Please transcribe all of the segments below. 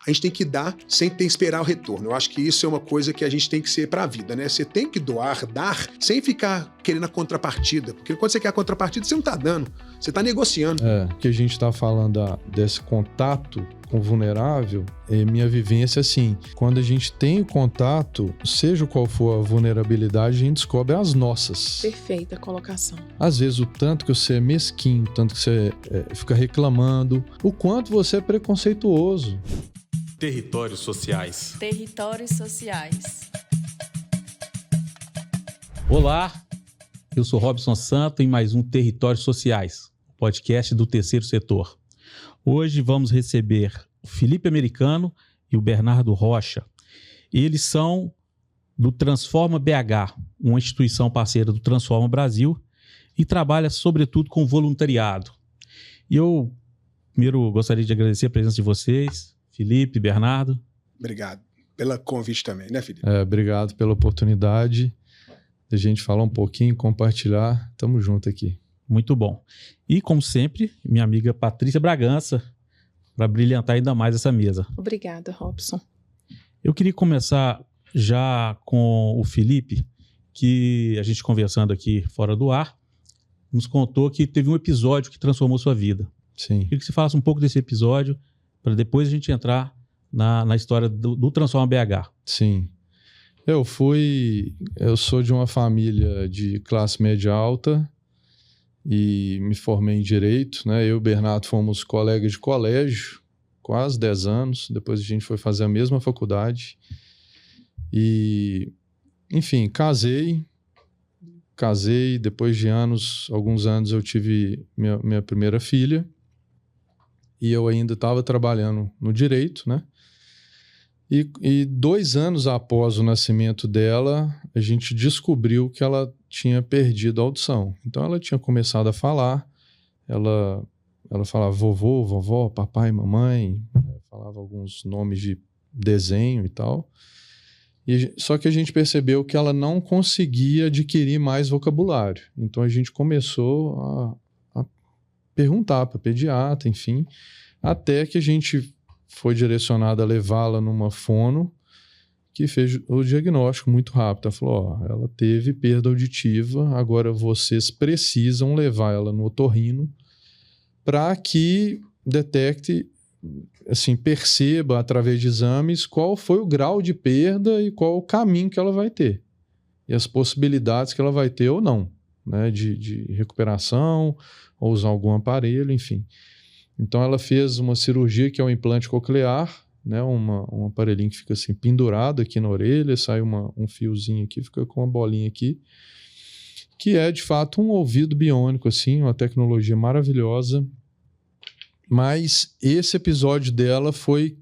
a gente tem que dar sem ter que esperar o retorno. Eu acho que isso é uma coisa que a gente tem que ser para a vida, né? Você tem que doar, dar, sem ficar querendo a contrapartida. Porque quando você quer a contrapartida, você não está dando, você está negociando. Que a gente está falando desse contato com o vulnerável, minha vivência assim, quando a gente tem o contato, seja qual for a vulnerabilidade, a gente descobre as nossas. Perfeita colocação. Às vezes o tanto que você é mesquinho, o tanto que você fica reclamando, o quanto você é preconceituoso. Territórios sociais. Territórios sociais. Olá, eu sou Robson Santo em mais um Territórios Sociais, podcast do Terceiro Setor. Hoje vamos receber o Felipe Americano e o Bernardo Rocha. Eles são do Transforma BH, uma instituição parceira do Transforma Brasil e trabalha sobretudo com voluntariado. E eu primeiro gostaria de agradecer a presença de vocês, Felipe, Bernardo. Obrigado pelo convite também, né, Felipe? Obrigado pela oportunidade de a gente falar um pouquinho, compartilhar. Tamo junto aqui. Muito bom. E, como sempre, minha amiga Patrícia Bragança, para brilhantar ainda mais essa mesa. Obrigada, Robson. Eu queria começar já com o Felipe, que a gente conversando aqui fora do ar, nos contou que teve um episódio que transformou sua vida. Sim. Queria que você falasse um pouco desse episódio, para depois a gente entrar na história do Transforma BH. Sim. Eu sou de uma família de classe média alta e me formei em Direito, né? Eu e o Bernardo fomos colegas de colégio, quase 10 anos, depois a gente foi fazer a mesma faculdade e, enfim, casei, depois de alguns anos eu tive minha primeira filha e eu ainda estava trabalhando no Direito, né? E 2 anos após o nascimento dela, a gente descobriu que ela tinha perdido a audição. Então ela tinha começado a falar, ela falava vovô, vovó, papai, mamãe, falava alguns nomes de desenho e tal. Só que a gente percebeu que ela não conseguia adquirir mais vocabulário. Então a gente começou a perguntar para pediatra, enfim, até que a gente foi direcionado a levá-la numa fono que fez o diagnóstico muito rápido. Ela falou, ela teve perda auditiva, agora vocês precisam levar ela no otorrino para que detecte, assim, perceba através de exames qual foi o grau de perda e qual o caminho que ela vai ter. E as possibilidades que ela vai ter ou não, né, de recuperação, ou usar algum aparelho, enfim. Então ela fez uma cirurgia que é o implante coclear, né, um aparelhinho que fica assim pendurado aqui na orelha, sai um fiozinho aqui, fica com uma bolinha aqui, que é de fato um ouvido biônico, assim, uma tecnologia maravilhosa. Mas esse episódio dela foi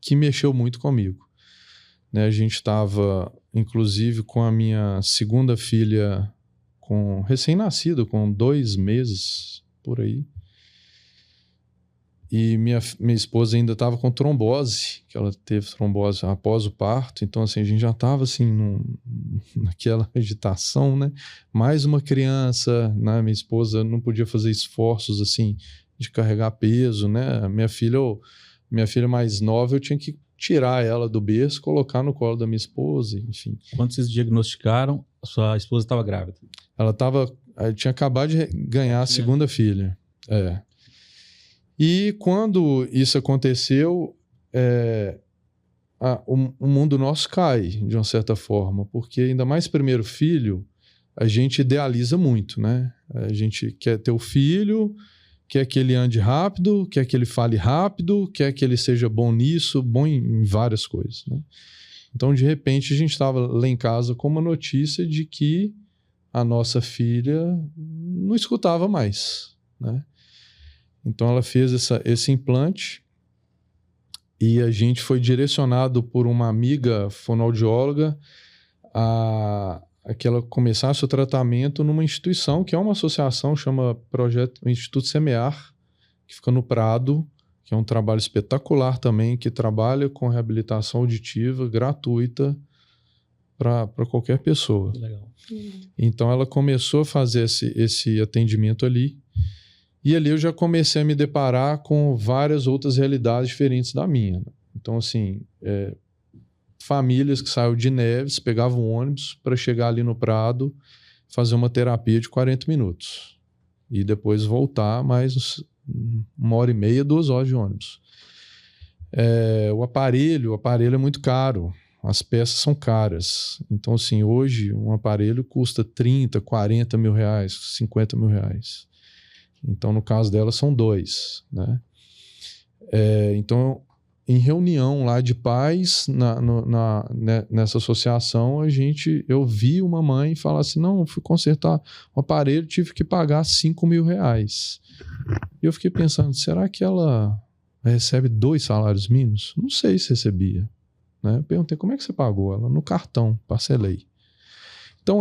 que mexeu muito comigo, né? A gente estava, inclusive, com a minha segunda filha recém-nascida, com 2 meses, por aí. E minha esposa ainda estava com trombose, que ela teve trombose após o parto. Então, assim, a gente já estava, assim, naquela agitação, né? Mais uma criança, né? Minha esposa não podia fazer esforços, assim, de carregar peso, né? Minha filha mais nova, eu tinha que tirar ela do berço, colocar no colo da minha esposa, enfim. Quando vocês diagnosticaram, a sua esposa estava grávida? Ela tinha acabado de ganhar a segunda filha. E quando isso aconteceu, o mundo nosso cai, de uma certa forma, porque ainda mais primeiro filho, a gente idealiza muito, né? A gente quer ter o filho, quer que ele ande rápido, quer que ele fale rápido, quer que ele seja bom nisso, bom em várias coisas, né? Então, de repente, a gente estava lá em casa com uma notícia de que a nossa filha não escutava mais, né? Então ela fez esse implante e a gente foi direcionado por uma amiga fonoaudióloga a que ela começasse o tratamento numa instituição que é uma associação, chama Instituto Semear, que fica no Prado, que é um trabalho espetacular também, que trabalha com reabilitação auditiva gratuita para qualquer pessoa. Legal. Então ela começou a fazer esse atendimento ali. E ali eu já comecei a me deparar com várias outras realidades diferentes da minha. Então, assim, famílias que saíam de Neves, pegavam um ônibus para chegar ali no Prado, fazer uma terapia de 40 minutos. E depois voltar mais 1h30, 2 horas de ônibus. O aparelho é muito caro. As peças são caras. Então, assim, hoje um aparelho custa 30, 40 mil reais, 50 mil reais. Então, no caso dela, são 2, né? Então, em reunião lá de pais, nessa associação, eu vi uma mãe falar assim, não, eu fui consertar o aparelho, tive que pagar 5 mil reais. E eu fiquei pensando, será que ela recebe 2 salários mínimos? Não sei se recebia. Né? Eu perguntei, como é que você pagou? Ela, no cartão, parcelei. Então,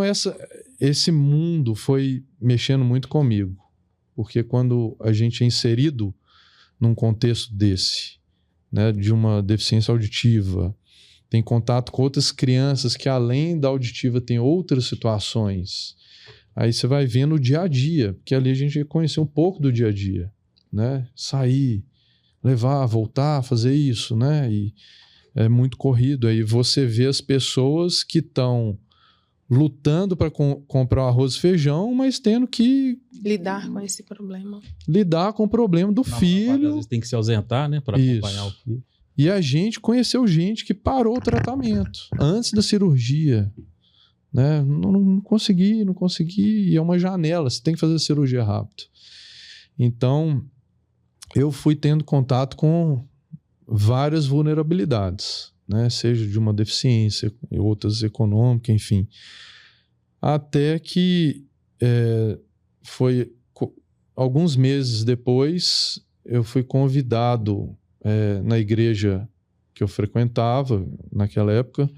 esse mundo foi mexendo muito comigo. Porque quando a gente é inserido num contexto desse, né, de uma deficiência auditiva, tem contato com outras crianças que, além da auditiva, tem outras situações. Aí você vai vendo o dia a dia, porque ali a gente conheceu um pouco do dia a dia. Né? Sair, levar, voltar, fazer isso, né? E é muito corrido. Aí você vê as pessoas que estão lutando para comprar arroz e feijão, mas tendo que lidar com esse problema. Lidar com o problema do filho. Às vezes tem que se ausentar, né, para acompanhar o filho. E a gente conheceu gente que parou o tratamento antes da cirurgia. Né? Não consegui. E é uma janela, você tem que fazer a cirurgia rápido. Então, eu fui tendo contato com várias vulnerabilidades, né? Seja de uma deficiência, outras econômicas, enfim. Até que foi alguns meses depois, eu fui convidado na igreja que eu frequentava naquela época,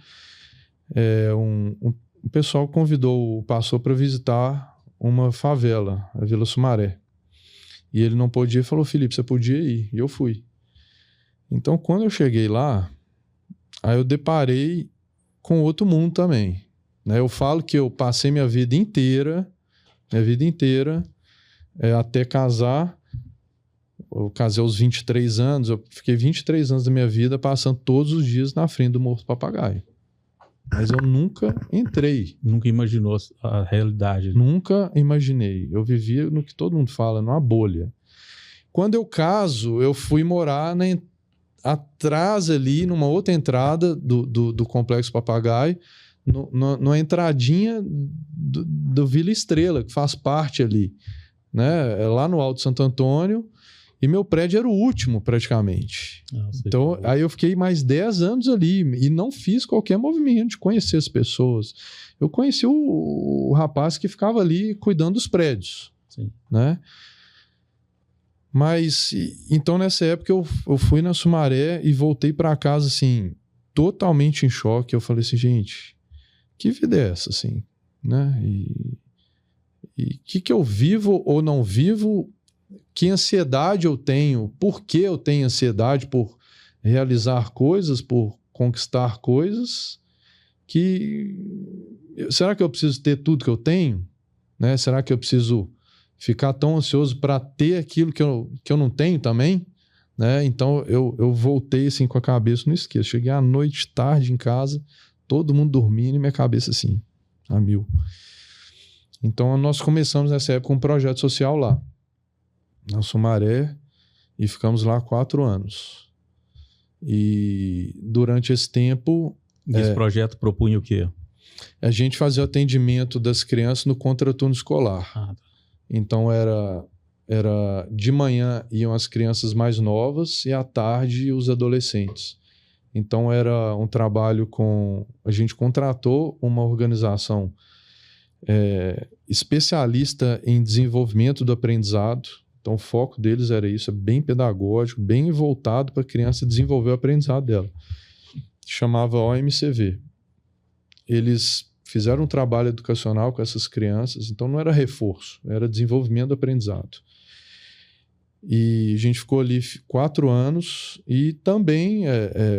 um pessoal convidou o pastor para visitar uma favela, a Vila Sumaré. E ele não podia, falou, Felipe, você podia ir? E eu fui. Então, quando eu cheguei lá, aí eu deparei com outro mundo também. Né? Eu falo que eu passei minha vida inteira, até casar. Eu casei aos 23 anos, eu fiquei 23 anos da minha vida passando todos os dias na frente do Morro do Papagaio. Mas eu nunca entrei. Nunca imaginou a realidade. Nunca imaginei. Eu vivia no que todo mundo fala, numa bolha. Quando eu caso, eu fui morar atrás ali, numa outra entrada do Complexo Papagaio, numa entradinha do Vila Estrela, que faz parte ali, né? Lá no Alto Santo Antônio, e meu prédio era o último, praticamente. Então, aí eu fiquei mais 10 anos ali, e não fiz qualquer movimento de conhecer as pessoas. Eu conheci o rapaz que ficava ali cuidando dos prédios. Sim. Né? Mas, então nessa época eu fui na Sumaré e voltei para casa, assim, totalmente em choque. Eu falei assim, gente, que vida é essa, assim, né? E que eu vivo ou não vivo, que ansiedade eu tenho, por que eu tenho ansiedade por realizar coisas, por conquistar coisas, será que eu preciso ter tudo que eu tenho? Né? Será que eu preciso ficar tão ansioso para ter aquilo que eu não tenho também, né? Então eu voltei assim com a cabeça, não esqueço, cheguei à noite, tarde em casa, todo mundo dormindo e minha cabeça assim, a mil. Então nós começamos nessa época um projeto social lá, na Sumaré, e ficamos lá 4 anos. E durante esse tempo... Esse projeto propunha o quê? A gente fazia o atendimento das crianças no contraturno escolar. Então era de manhã iam as crianças mais novas e à tarde os adolescentes. Então era um trabalho a gente contratou uma organização especialista em desenvolvimento do aprendizado. Então o foco deles era isso, bem pedagógico, bem voltado para a criança desenvolver o aprendizado dela. Chamava OMCV. Eles fizeram um trabalho educacional com essas crianças, então não era reforço, era desenvolvimento do aprendizado. E a gente ficou ali 4 anos e também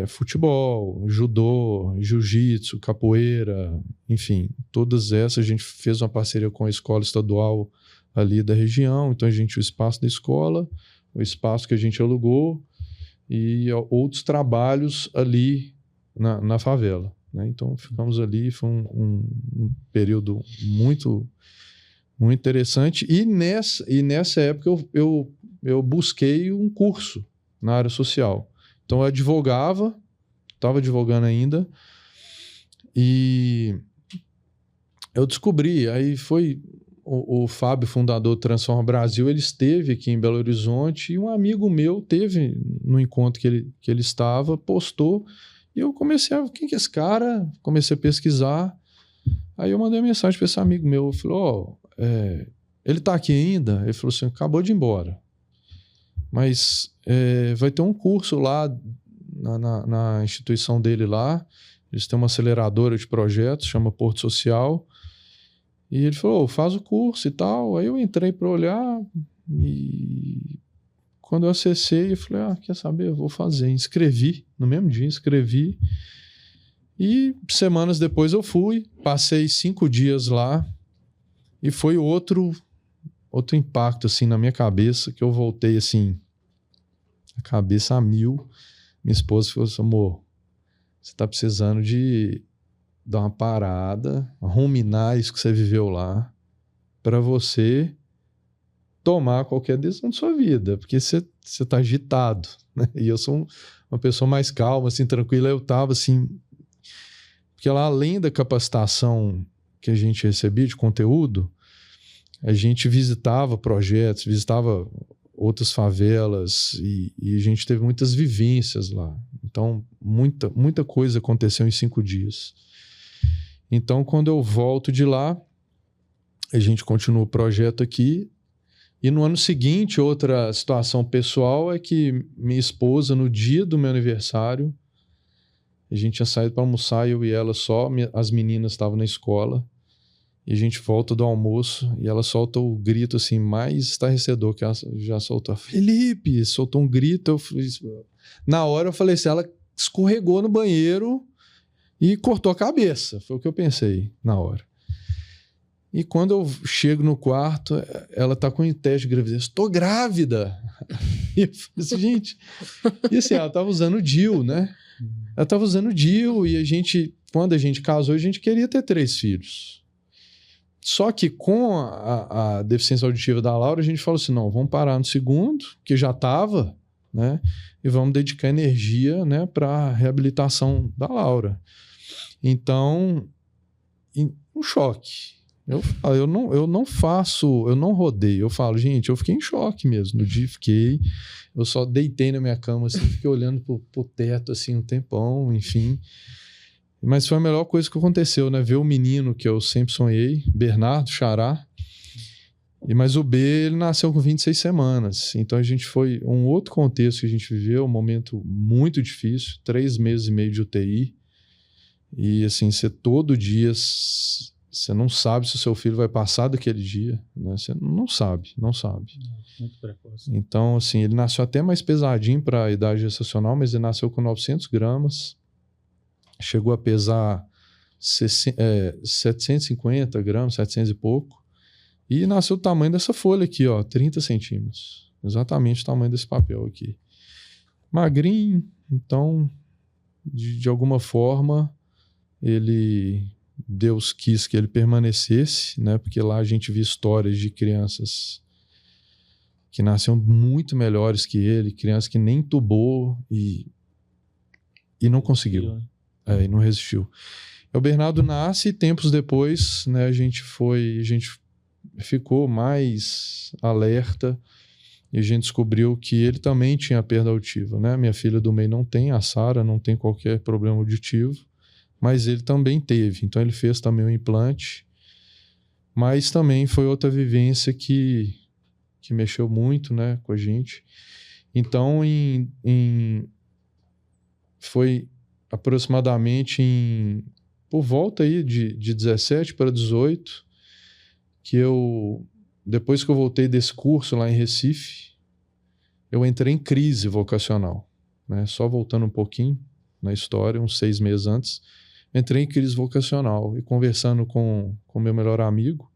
futebol, judô, jiu-jitsu, capoeira, enfim, todas essas a gente fez uma parceria com a escola estadual ali da região, então o espaço da escola, o espaço que a gente alugou, e outros trabalhos ali na favela, né? Então ficamos ali, foi um período muito, muito interessante. E nessa época eu busquei um curso na área social. Então eu advogava, estava advogando ainda, e eu descobri, aí foi o Fábio, fundador do Transforma Brasil, ele esteve aqui em Belo Horizonte e um amigo meu teve no encontro que ele estava, postou, e eu comecei a... Quem que é esse cara? Comecei a pesquisar. Aí eu mandei uma mensagem para esse amigo meu, falou, ele tá aqui ainda? Ele falou assim, acabou de ir embora. Mas vai ter um curso lá na instituição dele lá, eles têm uma aceleradora de projetos, chama Porto Social, e ele falou, faz o curso e tal. Aí eu entrei para olhar e quando eu acessei, eu falei, quer saber, eu vou fazer. Inscrevi, no mesmo dia, inscrevi. E semanas depois eu fui, passei 5 dias lá e foi outro impacto assim na minha cabeça, que eu voltei assim, a cabeça a mil. Minha esposa falou assim, amor, você tá precisando de dar uma parada, ruminar isso que você viveu lá, para você tomar qualquer decisão de sua vida, porque você tá agitado, né? E eu sou uma pessoa mais calma, assim, tranquila. Eu tava assim, porque lá, além da capacitação que a gente recebia de conteúdo, a gente visitava projetos, visitava outras favelas e a gente teve muitas vivências lá. Então, muita coisa aconteceu em 5 dias. Então, quando eu volto de lá, a gente continua o projeto aqui. E no ano seguinte, outra situação pessoal é que minha esposa, no dia do meu aniversário, a gente tinha saído para almoçar, eu e ela só, as meninas estavam na escola, e a gente volta do almoço e ela solta o grito assim, mais estarrecedor que ela já soltou. Felipe, soltou um grito. Na hora eu falei assim, ela escorregou no banheiro e cortou a cabeça. Foi o que eu pensei na hora. E quando eu chego no quarto, ela tá com um teste de gravidez. Estou grávida! E eu falei assim, gente... E assim, ela tava usando o DIU, né? Ela tava usando o DIU e quando a gente casou, a gente queria ter 3 filhos. Só que com a deficiência auditiva da Laura, a gente falou assim, não, vamos parar no segundo, que já estava, né? E vamos dedicar energia, né, para a reabilitação da Laura. Então, um choque. Eu não rodei. Eu falo, gente, eu fiquei em choque mesmo. No dia eu só deitei na minha cama, assim, fiquei olhando pro teto, assim, um tempão, enfim. Mas foi a melhor coisa que aconteceu, né? Ver o menino que eu sempre sonhei, Bernardo, Xará. Mas o B, ele nasceu com 26 semanas. Então a gente foi um outro contexto que a gente viveu, um momento muito difícil, 3 meses e meio de UTI. E assim, você todo dia, você não sabe se o seu filho vai passar daquele dia, né? Você não sabe. Muito precoce. Então, assim, ele nasceu até mais pesadinho para a idade gestacional, mas ele nasceu com 900 gramas. Chegou a pesar 750 gramas, 700 e pouco. E nasceu o tamanho dessa folha aqui, ó, 30 centímetros. Exatamente o tamanho desse papel aqui. Magrinho, então, de alguma forma, Deus quis que ele permanecesse, né? Porque lá a gente via histórias de crianças que nasceram muito melhores que ele, crianças que nem tubou e não conseguiu. E não resistiu. O Bernardo nasce e tempos depois, né, a gente ficou mais alerta e a gente descobriu que ele também tinha perda auditiva, né? Minha filha do meio não tem, a Sara não tem qualquer problema auditivo, mas ele também teve. Então ele fez também um implante, mas também foi outra vivência que mexeu muito, né, com a gente. Então foi aproximadamente por volta aí de 17 para 18 que depois que eu voltei desse curso lá em Recife, eu entrei em crise vocacional, né? Só voltando um pouquinho na história, uns 6 meses antes, entrei em crise vocacional e conversando com meu melhor amigo,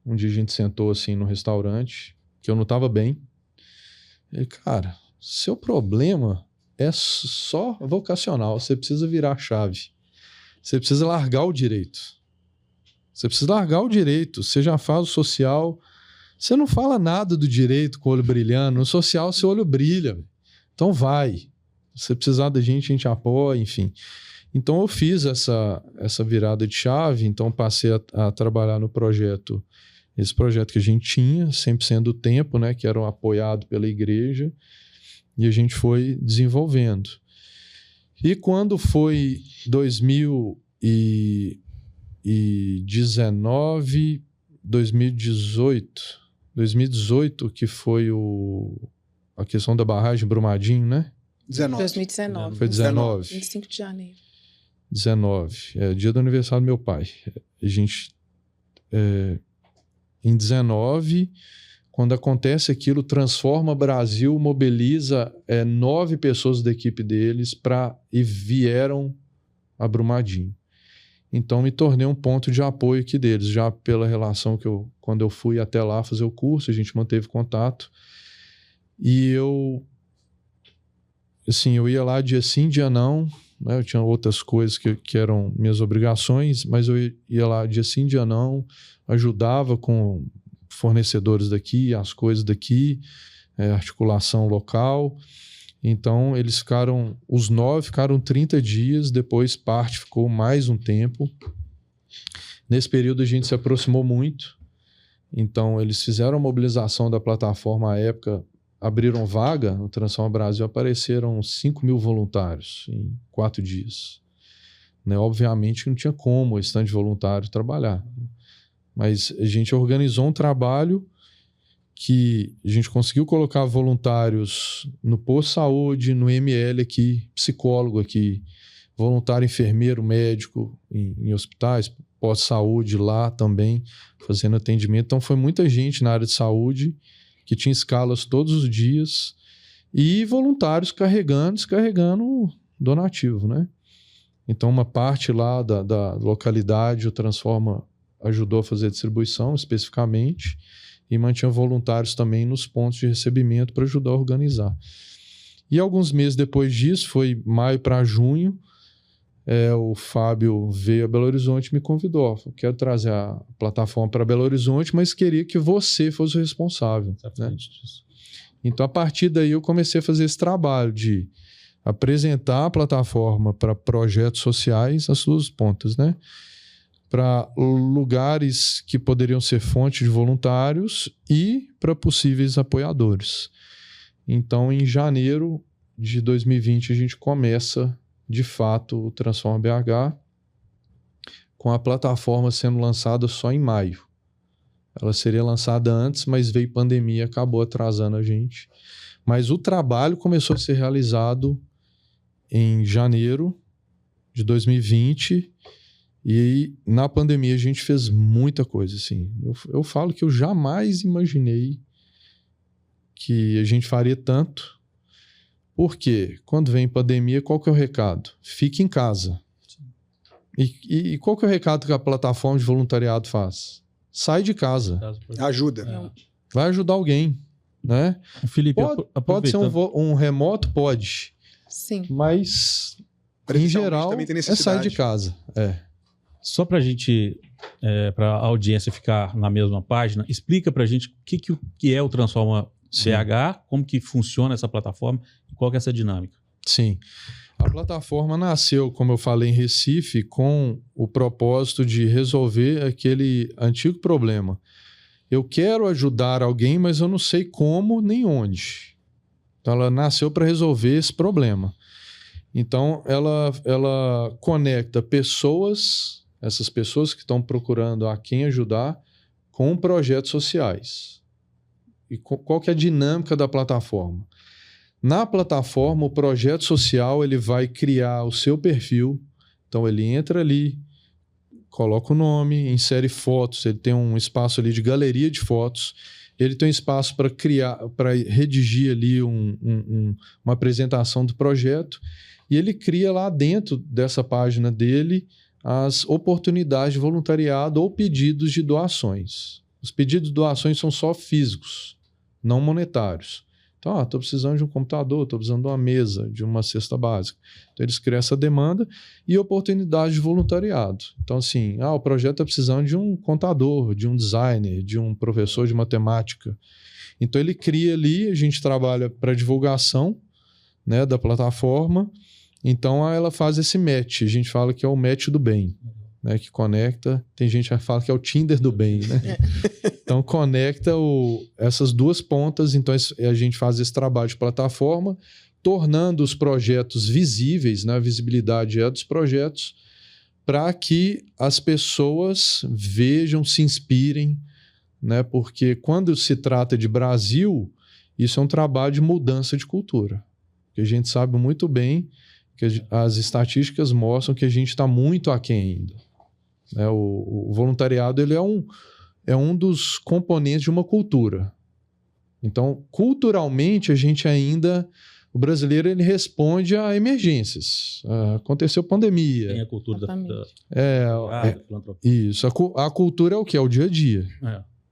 um dia a gente sentou assim no restaurante, que eu não estava bem. Ele, cara, seu problema é só vocacional. Você precisa virar a chave. Você precisa largar o direito. Você precisa largar o direito. Você já faz o social. Você não fala nada do direito com o olho brilhando. No social, seu olho brilha. Então vai. Se você precisar da gente, a gente apoia, enfim. Então eu fiz essa virada de chave. Então passei a trabalhar no projeto. Esse projeto que a gente tinha, 100% do tempo, né, que era apoiado pela igreja. E a gente foi desenvolvendo. E quando foi 2018, que foi a questão da barragem Brumadinho, né? 2019. Foi 19. 25 de janeiro. 19. Dia do aniversário do meu pai. A gente, em 19, quando acontece aquilo, Transforma Brasil mobiliza 9 pessoas da equipe deles e vieram a Brumadinho. Então me tornei um ponto de apoio aqui deles, já pela relação que quando eu fui até lá fazer o curso, a gente manteve contato. E eu ia lá dia sim, dia não, né? Eu tinha outras coisas que eram minhas obrigações, mas eu ia lá dia sim, dia não, ajudava com fornecedores daqui, as coisas daqui, articulação local. Então, os 9 ficaram 30 dias, depois parte ficou mais um tempo. Nesse período a gente se aproximou muito, então eles fizeram a mobilização da plataforma à época, abriram vaga no Transforma Brasil, apareceram 5.000 voluntários em 4 dias. Né? Obviamente que não tinha como esse tanto de voluntário trabalhar, mas a gente organizou um trabalho que a gente conseguiu colocar voluntários no posto de saúde, no ML aqui, psicólogo aqui, voluntário enfermeiro, médico em hospitais, pós-saúde lá também, fazendo atendimento. Então foi muita gente na área de saúde que tinha escalas todos os dias e voluntários descarregando donativo, né? Então uma parte lá da localidade, o Transforma ajudou a fazer a distribuição especificamente, e mantinha voluntários também nos pontos de recebimento para ajudar a organizar. E alguns meses depois disso, foi maio para junho, o Fábio veio a Belo Horizonte e me convidou. Eu quero trazer a plataforma para Belo Horizonte, mas queria que você fosse o responsável. Né? Então, a partir daí, eu comecei a fazer esse trabalho de apresentar a plataforma para projetos sociais, as suas pontas, né? Para lugares que poderiam ser fonte de voluntários e para possíveis apoiadores. Então, em janeiro de 2020, a gente começa, de fato, o Transforma BH, com a plataforma sendo lançada só em maio. Ela seria lançada antes, mas veio pandemia e acabou atrasando a gente. Mas o trabalho começou a ser realizado em janeiro de 2020. E na pandemia a gente fez muita coisa, assim. Eu falo que eu jamais imaginei que a gente faria tanto. Porque quando vem pandemia, qual que é o recado? Fique em casa. E qual que é o recado que a plataforma de voluntariado faz? Sai de casa. Ajuda. Vai ajudar alguém, né? Felipe, pode ser um remoto? Pode. Sim. Mas, em geral, também tem é sair de casa. Só para a gente, para a audiência ficar na mesma página, explica para a gente o que é o Transforma BH, como que funciona essa plataforma e qual que é essa dinâmica. Sim. A plataforma nasceu, como eu falei, em Recife, com o propósito de resolver aquele antigo problema. Eu quero ajudar alguém, mas eu não sei como nem onde. Então, ela nasceu para resolver esse problema. Então, ela conecta essas pessoas que estão procurando a quem ajudar, com projetos sociais. E qual que é a dinâmica da plataforma? Na plataforma, o projeto social ele vai criar o seu perfil. Então, ele entra ali, coloca o nome, insere fotos, ele tem um espaço ali de galeria de fotos, ele tem um espaço para redigir ali uma apresentação do projeto, e ele cria lá dentro dessa página dele as oportunidades de voluntariado ou pedidos de doações. Os pedidos de doações são só físicos, não monetários. Então, estou precisando de um computador, estou precisando de uma mesa, de uma cesta básica. Então, eles criam essa demanda e oportunidade de voluntariado. Então, assim, o projeto está precisando de um contador, de um designer, de um professor de matemática. Então, ele cria ali, a gente trabalha para divulgação, né, da plataforma. Então, ela faz esse match. A gente fala que é o match do bem, né, que conecta. Tem gente que fala que é o Tinder do bem, né? Então, conecta essas duas pontas. Então, a gente faz esse trabalho de plataforma, tornando os projetos visíveis, né? A visibilidade é dos projetos, para que as pessoas vejam, se inspirem, né? Porque quando se trata de Brasil, isso é um trabalho de mudança de cultura. Porque a gente sabe muito bem que as estatísticas mostram que a gente está muito aquém ainda. Né? O voluntariado ele é um dos componentes de uma cultura. Então, culturalmente, a gente ainda... O brasileiro ele responde a emergências. Aconteceu pandemia. Tem a cultura da filantropia. Isso. A cultura é o quê? É o dia a dia.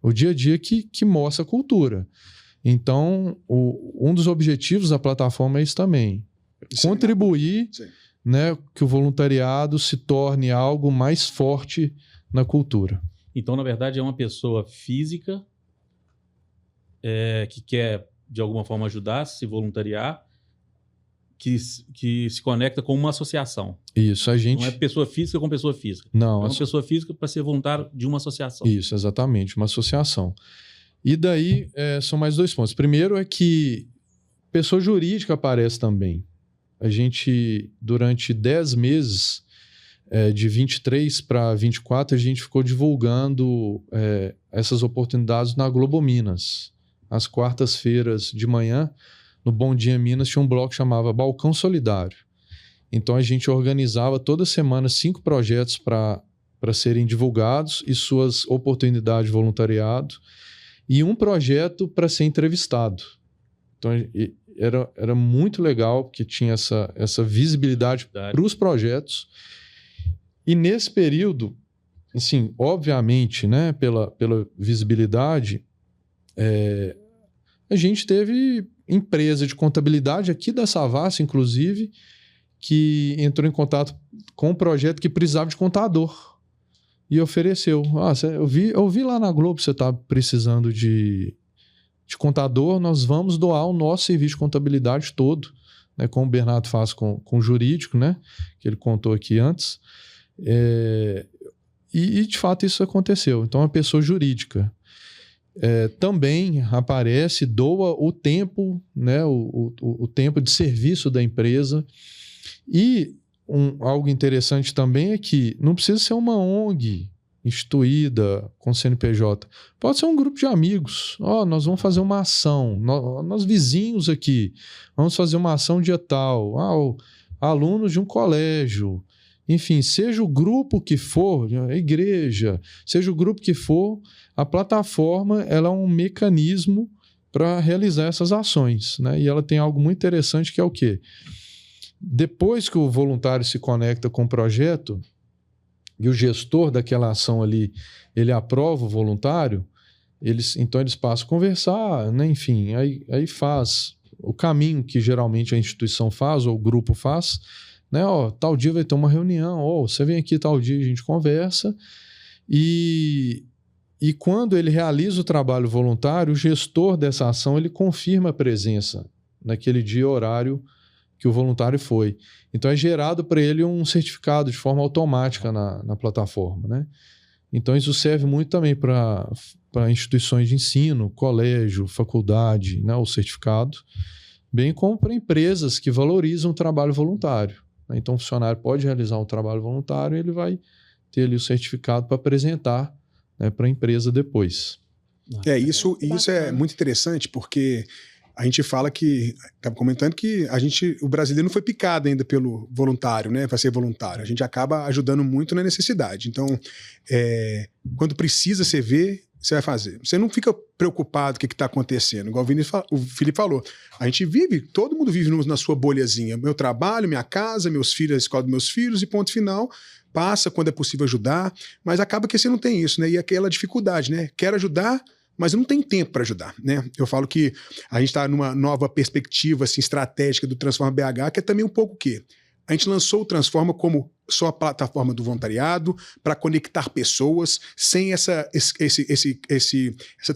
O dia a dia que mostra a cultura. Então, um dos objetivos da plataforma é isso também. Contribuir, né, que o voluntariado se torne algo mais forte na cultura. Então, na verdade, é uma pessoa física que quer, de alguma forma, ajudar, se voluntariar, que se conecta com uma associação. Isso, a gente... Não é pessoa física com pessoa física. Não. É uma pessoa física para ser voluntário de uma associação. Isso, exatamente, uma associação. E daí, são mais dois pontos. Primeiro é que pessoa jurídica aparece também. A gente, durante 10 meses... de 23 para 24, a gente ficou divulgando essas oportunidades na Globo Minas. Às quartas-feiras de manhã, no Bom Dia Minas, tinha um bloco que chamava Balcão Solidário. Então, a gente organizava toda semana 5 projetos para serem divulgados e suas oportunidades de voluntariado, e um projeto para ser entrevistado. Então, era muito legal, porque tinha essa visibilidade para os projetos. E nesse período, assim, obviamente, né, pela visibilidade, a gente teve empresa de contabilidade aqui da Savassi, inclusive, que entrou em contato com um projeto que precisava de contador e ofereceu. Eu vi lá na Globo, você está precisando de contador, nós vamos doar o nosso serviço de contabilidade todo, né, como o Bernardo faz com o jurídico, né, que ele contou aqui antes. E de fato isso aconteceu. Então a pessoa jurídica também aparece, doa o tempo, né, o tempo de serviço da empresa. E algo interessante também é que não precisa ser uma ONG instituída com CNPJ, pode ser um grupo de amigos. Nós vamos fazer uma ação, nós vizinhos aqui vamos fazer uma ação dia tal, alunos de um colégio. Enfim, seja o grupo que for, a igreja, seja o grupo que for, a plataforma ela é um mecanismo para realizar essas ações, né? E ela tem algo muito interessante que é o quê? Depois que o voluntário se conecta com o projeto e o gestor daquela ação ali, ele aprova o voluntário, então eles passam a conversar, né? Enfim, aí faz o caminho que geralmente a instituição faz ou o grupo faz, né? Tal dia vai ter uma reunião, você vem aqui tal dia, a gente conversa. E quando ele realiza o trabalho voluntário, o gestor dessa ação ele confirma a presença naquele dia, horário que o voluntário foi. Então é gerado para ele um certificado de forma automática na plataforma, né? Então isso serve muito também para instituições de ensino, colégio, faculdade, né? O certificado, bem como para empresas que valorizam o trabalho voluntário. Então, o funcionário pode realizar um trabalho voluntário e ele vai ter ali o certificado para apresentar, né, para a empresa depois. Isso é muito interessante, porque a gente fala que, estava comentando que o brasileiro não foi picado ainda pelo voluntário, né, para ser voluntário. A gente acaba ajudando muito na necessidade. Então, quando precisa você ver, você vai fazer. Você não fica preocupado com o que está acontecendo. Igual o Felipe falou. A gente vive, todo mundo vive na sua bolhazinha. Meu trabalho, minha casa, meus filhos, a escola dos meus filhos e ponto final. Passa quando é possível ajudar, mas acaba que você não tem isso, né? E aquela dificuldade, né? Quero ajudar, mas não tem tempo para ajudar, né? Eu falo que a gente está numa nova perspectiva assim, estratégica do Transforma BH, que é também um pouco o quê? A gente lançou o Transforma como só a plataforma do voluntariado para conectar pessoas sem essa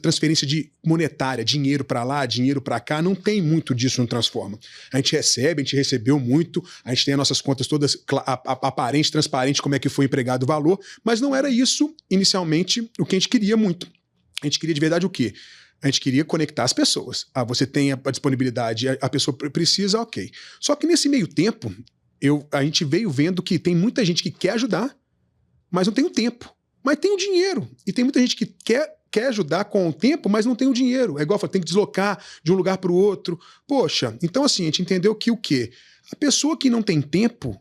transferência de monetária, dinheiro para lá, dinheiro para cá. Não tem muito disso no Transforma. A gente recebeu muito, a gente tem as nossas contas todas aparente, transparente, como é que foi empregado o valor, mas não era isso inicialmente o que a gente queria muito. A gente queria de verdade o quê? A gente queria conectar as pessoas. Você tem a disponibilidade, a pessoa precisa, ok. Só que nesse meio tempo, a gente veio vendo que tem muita gente que quer ajudar, mas não tem o tempo. Mas tem o dinheiro. E tem muita gente que quer ajudar com o tempo, mas não tem o dinheiro. É igual, tem que deslocar de um lugar para o outro. Poxa, então assim, a gente entendeu que o quê? A pessoa que não tem tempo,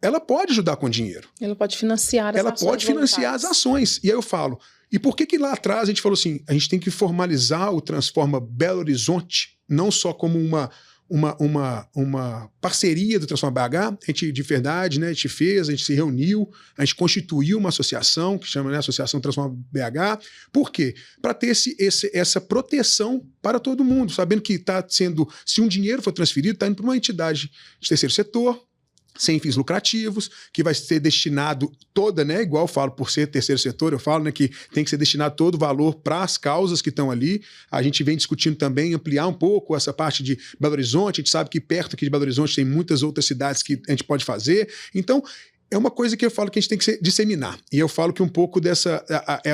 ela pode ajudar com dinheiro. Ela pode financiar as ações. Ela pode financiar as ações. E aí eu falo, e por que lá atrás a gente falou assim, a gente tem que formalizar o Transforma Belo Horizonte, não só como uma parceria do Transforma BH, a gente de verdade, né, a gente se reuniu, a gente constituiu uma associação, que chama, né, Associação Transforma BH. Por quê? Para ter essa proteção para todo mundo, sabendo que está sendo, se um dinheiro for transferido, está indo para uma entidade de terceiro setor, sem fins lucrativos, que vai ser destinado toda, né, igual eu falo, por ser terceiro setor, eu falo, né, que tem que ser destinado todo o valor para as causas que estão ali. A gente vem discutindo também ampliar um pouco essa parte de Belo Horizonte, a gente sabe que perto aqui de Belo Horizonte tem muitas outras cidades que a gente pode fazer, então é uma coisa que eu falo que a gente tem que disseminar. E eu falo que um pouco dessa...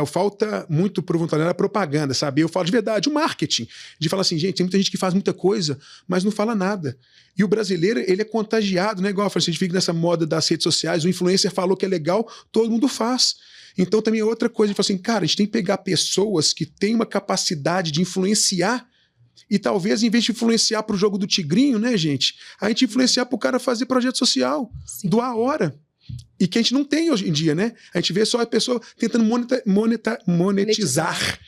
falta muito pro voluntariado a propaganda, sabe? Eu falo de verdade, o marketing. De falar assim, gente, tem muita gente que faz muita coisa, mas não fala nada. E o brasileiro, ele é contagiado, né? Igual eu falei, a gente fica nessa moda das redes sociais, o influencer falou que é legal, todo mundo faz. Então também é outra coisa, a gente fala assim, cara, a gente tem que pegar pessoas que têm uma capacidade de influenciar e talvez, em vez de influenciar para o jogo do tigrinho, né, gente? A gente influenciar para o cara fazer projeto social, doar hora. E que a gente não tem hoje em dia, né? A gente vê só a pessoa tentando monetizar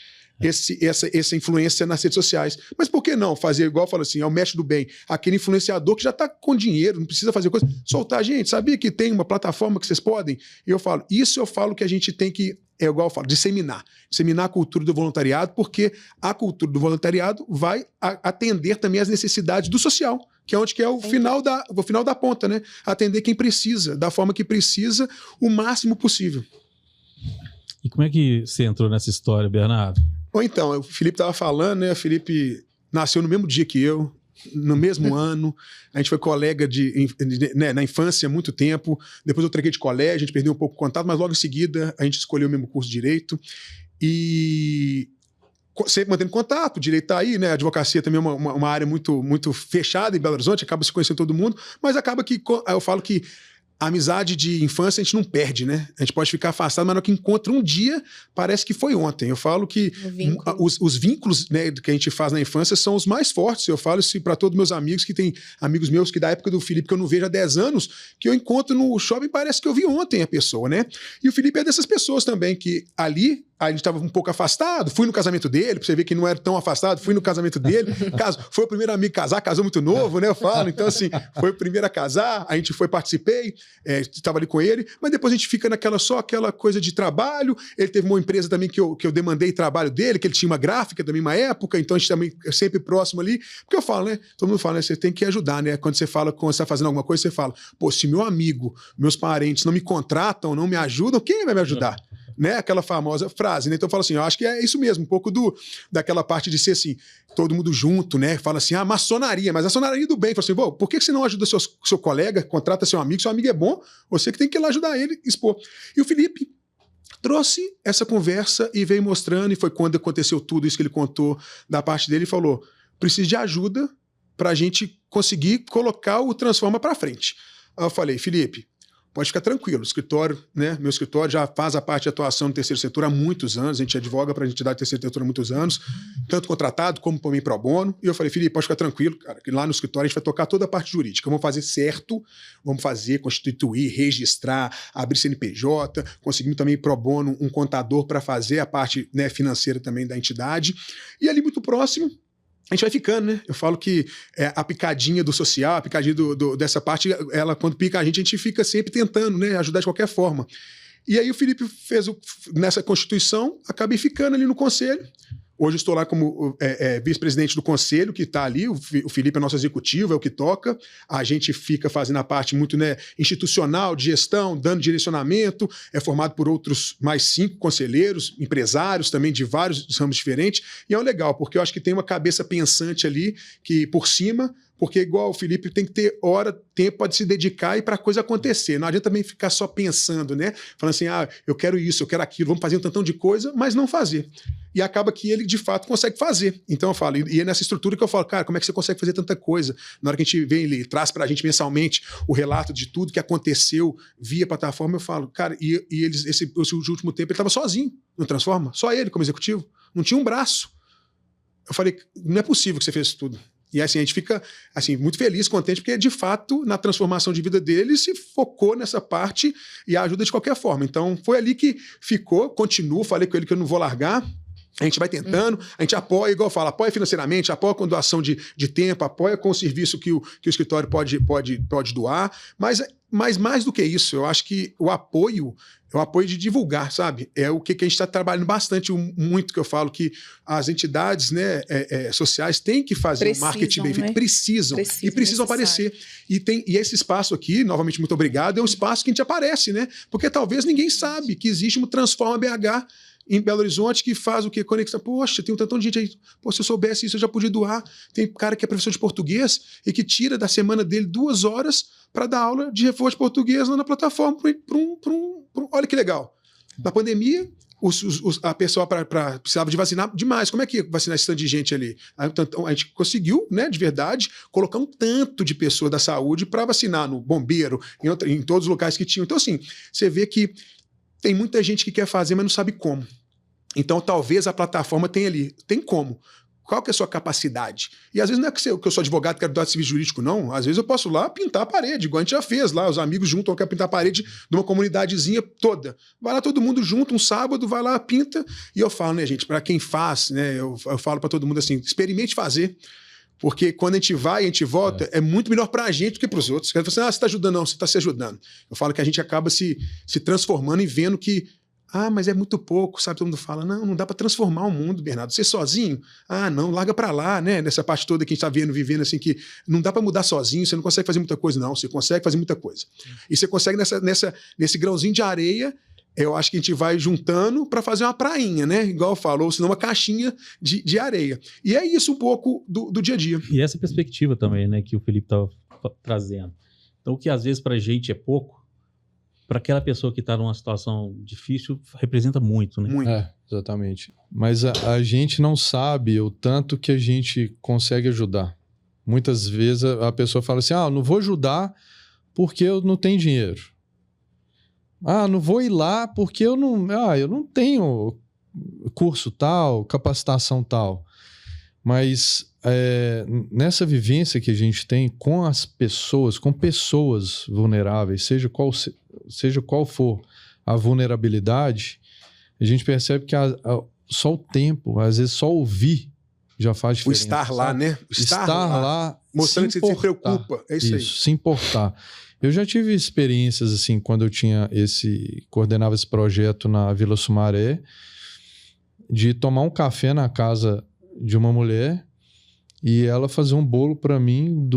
essa influência nas redes sociais. Mas por que não fazer igual, fala assim, é o mestre do bem, aquele influenciador que já está com dinheiro, não precisa fazer coisa, soltar, gente, sabia que tem uma plataforma que vocês podem? E eu falo, isso eu falo que a gente tem que, é igual eu falo, disseminar a cultura do voluntariado, porque a cultura do voluntariado vai atender também às necessidades do social, que é onde que é o final da ponta, né? Atender quem precisa, da forma que precisa, o máximo possível. E como é que você entrou nessa história, Bernardo? Ou então, o Felipe estava falando, né? O Felipe nasceu no mesmo dia que eu, no mesmo ano. A gente foi colega né, na infância há muito tempo. Depois eu troquei de colégio, a gente perdeu um pouco o contato, mas logo em seguida a gente escolheu o mesmo curso de Direito. E sempre mantendo contato, o direito está aí, né? A advocacia também é uma área muito, muito fechada em Belo Horizonte, acaba se conhecendo todo mundo, mas acaba que eu falo que a amizade de infância a gente não perde, né? A gente pode ficar afastado, mas na hora que encontra um dia, parece que foi ontem. Eu falo que os vínculos, né, que a gente faz na infância são os mais fortes. Eu falo isso para todos meus amigos, que tem amigos meus que da época do Felipe, que eu não vejo há 10 anos, que eu encontro no shopping, parece que eu vi ontem a pessoa, né? E o Felipe é dessas pessoas também, que ali a gente estava um pouco afastado, fui no casamento dele, pra você ver que não era tão afastado, fui no casamento dele, foi o primeiro amigo a casar, casou muito novo, né, eu falo, então assim, foi o primeiro a casar, a gente foi, participei, estava ali com ele, mas depois a gente fica só aquela coisa de trabalho, ele teve uma empresa também que eu demandei trabalho dele, que ele tinha uma gráfica também uma época, então a gente também é sempre próximo ali, porque eu falo, né, todo mundo fala, né, você tem que ajudar, né, quando você está fazendo alguma coisa, você fala, pô, se meu amigo, meus parentes não me contratam, não me ajudam, quem vai me ajudar? Né? Aquela famosa frase, né? Então eu falo assim, eu acho que é isso mesmo, um pouco daquela parte de ser assim, todo mundo junto, né? Fala assim, maçonaria, mas a maçonaria do bem. Fala assim, por que você não ajuda seu colega, contrata seu amigo é bom, você que tem que ir lá ajudar ele, expor. E o Felipe trouxe essa conversa e veio mostrando, e foi quando aconteceu tudo isso que ele contou da parte dele, e falou, preciso de ajuda pra gente conseguir colocar o Transforma pra frente. Aí eu falei, Felipe, pode ficar tranquilo, o escritório, né? Meu escritório já faz a parte de atuação no terceiro setor há muitos anos, a gente advoga para a entidade do terceiro setor há muitos anos, tanto contratado como por mim pro bono. E eu falei, Felipe, pode ficar tranquilo, cara, que lá no escritório a gente vai tocar toda a parte jurídica, vamos fazer certo, vamos fazer, constituir, registrar, abrir CNPJ, conseguimos também pro bono um contador para fazer a parte, né, financeira também da entidade. E ali muito próximo, a gente vai ficando, né? Eu falo que a picadinha do social, a picadinha dessa parte, ela, quando pica a gente fica sempre tentando, né, ajudar de qualquer forma. E aí o Felipe fez nessa constituição, acabei ficando ali no conselho. Hoje estou lá como vice-presidente do conselho, que está ali, o Felipe é nosso executivo, é o que toca. A gente fica fazendo a parte muito, né, institucional, de gestão, dando direcionamento, é formado por outros mais 5 conselheiros, empresários também de vários ramos diferentes, e é legal, porque eu acho que tem uma cabeça pensante ali, que por cima, porque igual o Felipe tem que ter tempo para se dedicar e para a coisa acontecer. Não adianta também ficar só pensando, né? Falando assim, eu quero isso, eu quero aquilo, vamos fazer um tantão de coisa, mas não fazer. E acaba que ele, de fato, consegue fazer. Então eu falo, e é nessa estrutura que eu falo, cara, como é que você consegue fazer tanta coisa? Na hora que a gente vem, ele traz para a gente mensalmente o relato de tudo que aconteceu via plataforma, eu falo, cara, esse último tempo ele estava sozinho no Transforma, só ele como executivo, não tinha um braço. Eu falei, não é possível que você fez isso tudo. E assim, a gente fica assim, muito feliz, contente, porque de fato, na transformação de vida dele, se focou nessa parte e ajuda de qualquer forma. Então, foi ali que ficou, continuo, falei com ele que eu não vou largar. A gente vai tentando, a gente apoia, igual eu falo, apoia financeiramente, apoia com doação de tempo, apoia com o serviço que o escritório pode doar, mas mais do que isso, eu acho que o apoio é o apoio de divulgar, sabe? É o que a gente está trabalhando bastante, muito que eu falo, que as entidades, né, sociais têm que fazer um marketing bem feito, né? Precisam aparecer. E esse espaço aqui, novamente, muito obrigado, é um espaço que a gente aparece, né? Porque talvez ninguém sabe que existe um Transforma BH em Belo Horizonte que faz o quê? Conexão. Poxa, tem um tantão de gente aí. Pô, se eu soubesse isso, eu já podia doar. Tem cara que é professor de português e que tira da semana dele 2 horas para dar aula de reforço de português lá na plataforma. Olha que legal. Na pandemia, a pessoa precisava de vacinar demais. Como é que ia vacinar esse tanto de gente ali? Então, a gente conseguiu, né, de verdade, colocar um tanto de pessoa da saúde para vacinar no bombeiro, em todos os locais que tinham. Então, assim, você vê que tem muita gente que quer fazer, mas não sabe como. Então, talvez a plataforma tenha ali. Tem como. Qual que é a sua capacidade? E às vezes não é que eu sou advogado, quero dar serviço jurídico, não. Às vezes eu posso lá pintar a parede, igual a gente já fez lá. Os amigos juntam, quer pintar a parede de uma comunidadezinha toda. Vai lá todo mundo junto, um sábado, vai lá, pinta. E eu falo, né, gente, para quem faz, né, eu falo para todo mundo assim, experimente fazer. Porque quando a gente vai e a gente volta, é muito melhor pra gente do que pros outros. Você fala assim, você tá ajudando, não, você tá se ajudando. Eu falo que a gente acaba se transformando e vendo que, mas é muito pouco, sabe? Todo mundo fala, não dá pra transformar o mundo, Bernardo. Você sozinho? Não, larga pra lá, né? Nessa parte toda que a gente tá vivendo assim, que não dá pra mudar sozinho, você não consegue fazer muita coisa, não. Você consegue fazer muita coisa. E você consegue nesse grãozinho de areia, eu acho que a gente vai juntando para fazer uma prainha, né? Igual eu falo, ou senão uma caixinha de areia. E é isso um pouco do dia a dia. E essa perspectiva também, né, que o Felipe estava trazendo. Então, o que às vezes para a gente é pouco, para aquela pessoa que está numa situação difícil, representa muito, né? Muito. Exatamente. Mas a gente não sabe o tanto que a gente consegue ajudar. Muitas vezes a pessoa fala assim, não vou ajudar porque eu não tenho dinheiro. Não vou ir lá porque eu não tenho curso tal, capacitação tal. Mas nessa vivência que a gente tem com as pessoas, com pessoas vulneráveis, seja qual for a vulnerabilidade, a gente percebe que só o tempo, às vezes só ouvir já faz diferença. O estar lá, né? Estar lá mostrando que você se preocupa. É isso aí. Se importar. Eu já tive experiências assim, quando eu coordenava esse projeto na Vila Sumaré, de tomar um café na casa de uma mulher e ela fazer um bolo para mim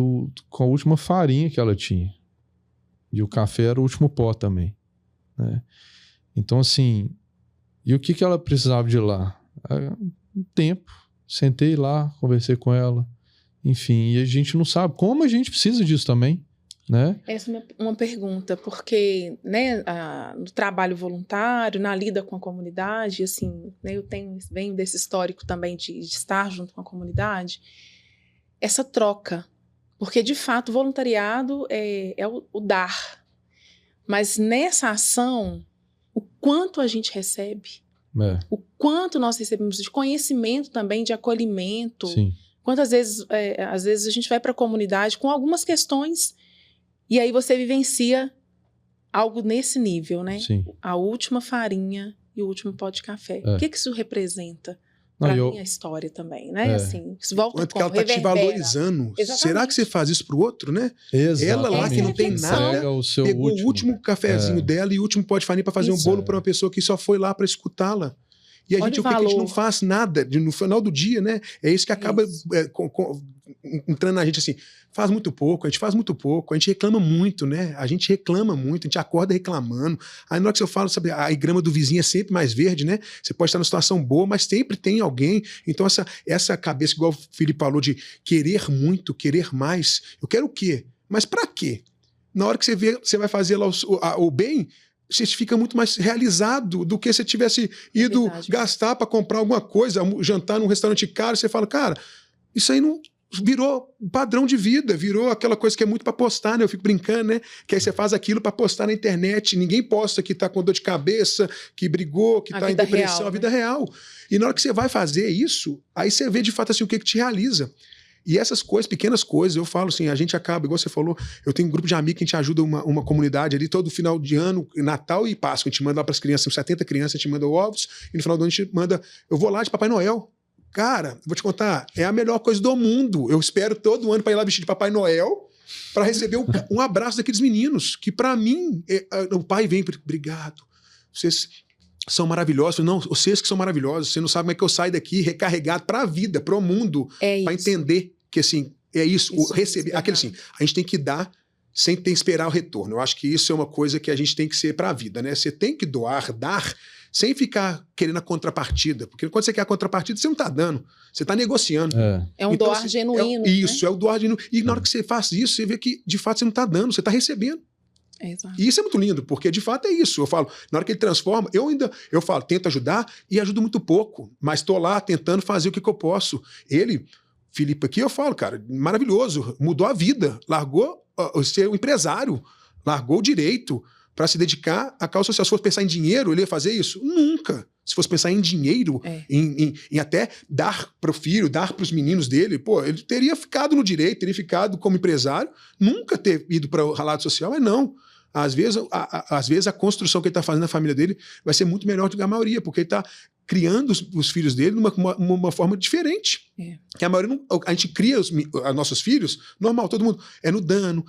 com a última farinha que ela tinha. E o café era o último pó também, né? Então, assim, e o que ela precisava de lá? Um tempo. Sentei lá, conversei com ela, enfim, e a gente não sabe como a gente precisa disso também. Né? Essa é uma pergunta, porque, né, no trabalho voluntário, na lida com a comunidade, assim, né, venho desse histórico também de estar junto com a comunidade, essa troca, porque de fato o voluntariado é o dar, mas nessa ação, o quanto a gente recebe, o quanto nós recebemos de conhecimento também, de acolhimento. Sim. Quantas vezes, às vezes a gente vai para a comunidade com algumas questões e aí você vivencia algo nesse nível, né? Sim. A última farinha e o último pó de café. O que isso representa para minha história também, né? Assim, isso volta quanto que ela está te valorizando. Exatamente. Será que você faz isso pro outro, né? Exatamente. Ela lá que não tem nada, pegou o último cafezinho dela e o último pó de farinha para fazer um bolo para uma pessoa que só foi lá para escutá-la. E a Olha gente, o o que a gente não valor. faz nada no final do dia, né? É isso que acaba Isso. entrando na gente assim. Faz muito pouco, a gente faz muito pouco, a gente reclama muito, né? A gente reclama muito, a gente acorda reclamando. Aí na hora que eu falo, sabe, a grama do vizinho é sempre mais verde, né? Você pode estar numa situação boa, mas sempre tem alguém. Então essa cabeça, igual o Felipe falou, de querer muito, querer mais. Eu quero o quê? Mas pra quê? Na hora que você vê, você vai fazer lá o bem, você fica muito mais realizado do que se tivesse ido verdade. gastar para comprar alguma coisa, jantar num restaurante caro. Você fala, cara, isso aí não virou padrão de vida, virou aquela coisa que é muito para postar, né? Eu fico brincando, né? Que aí você faz aquilo para postar na internet, ninguém posta que tá com dor de cabeça, que brigou, que A tá em vida depressão, real, a vida real. E na hora que você vai fazer isso, aí você vê de fato assim o que te realiza. E essas coisas, pequenas coisas, eu falo assim, a gente acaba, igual você falou, eu tenho um grupo de amigos que a gente ajuda uma comunidade ali todo final de ano, Natal e Páscoa, a gente manda lá para as crianças, 70 crianças, a gente manda ovos, e no final do ano a gente manda, eu vou lá de Papai Noel. Cara, vou te contar, é a melhor coisa do mundo. Eu espero todo ano para ir lá vestir de Papai Noel para receber um abraço daqueles meninos, que para mim, o pai vem, obrigado, vocês são maravilhosos. Não, vocês que são maravilhosos, você não sabe como é que eu saio daqui recarregado para a vida, para o mundo, para entender que assim, é isso, receber, aquele assim, a gente tem que dar sem ter que esperar o retorno. Eu acho que isso é uma coisa que a gente tem que ser para a vida, né? Você tem que doar, dar, sem ficar querendo a contrapartida. Porque quando você quer a contrapartida, você não está dando. Você está negociando. É um Então, doar assim, genuíno. Isso, é o doar genuíno. E na hora que você faz isso, você vê que, de fato, você não está dando, você está recebendo. Exato. E isso é muito lindo, porque, de fato, é isso. Eu falo, na hora que ele transforma, eu falo, tento ajudar e ajudo muito pouco. Mas estou lá tentando fazer o que eu posso. Ele, Felipe aqui, eu falo, cara, maravilhoso. Mudou a vida. Largou ser um empresário. Largou o direito para se dedicar à causa social. Se fosse pensar em dinheiro, ele ia fazer isso? Nunca. Se fosse pensar em dinheiro, em até dar para o filho, dar para os meninos dele, pô, ele teria ficado no direito, teria ficado como empresário, nunca ter ido para o ralado social, mas não. Às vezes a construção que ele está fazendo na família dele vai ser muito melhor do que a maioria, porque ele está criando os filhos dele de uma forma diferente. Que a maioria a gente cria os nossos filhos, normal, todo mundo é no dano,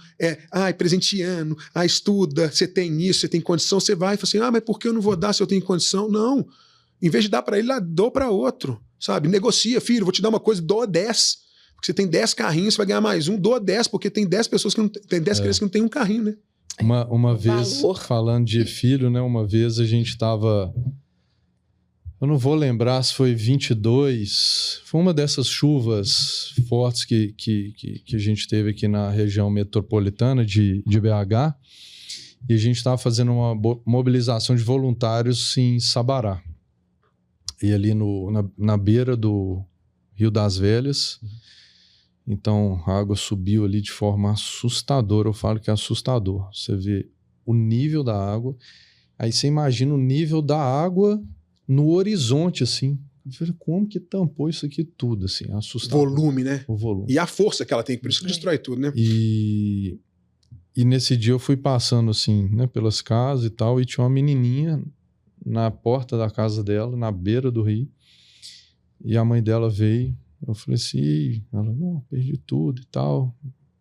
presenteando, estuda, você tem isso, você tem condição, você vai e fala assim, mas por que eu não vou dar se eu tenho condição? Não. Em vez de dar para ele, dou para outro, sabe? Negocia, filho, vou te dar uma coisa, doa 10. Porque você tem 10 carrinhos, você vai ganhar mais um, doa 10, porque tem 10 pessoas que não tem 10 crianças que não tem um carrinho, né? Uma vez, falando de filho, né? Uma vez a gente estava... Eu não vou lembrar se foi 22. Foi uma dessas chuvas fortes que a gente teve aqui na região metropolitana de BH. E a gente estava fazendo uma mobilização de voluntários em Sabará. E ali na beira do Rio das Velhas. Então a água subiu ali de forma assustadora. Eu falo que é assustador. Você vê o nível da água. Aí você imagina o nível da água no horizonte, assim. Como que tampou isso aqui tudo, assim? Assustador. Volume, né? O volume. E a força que ela tem, por isso que destrói tudo, né? E nesse dia eu fui passando, assim, né, pelas casas e tal, e tinha uma menininha na porta da casa dela, na beira do rio, e a mãe dela veio. Eu falei assim, ela, não, perdi tudo e tal.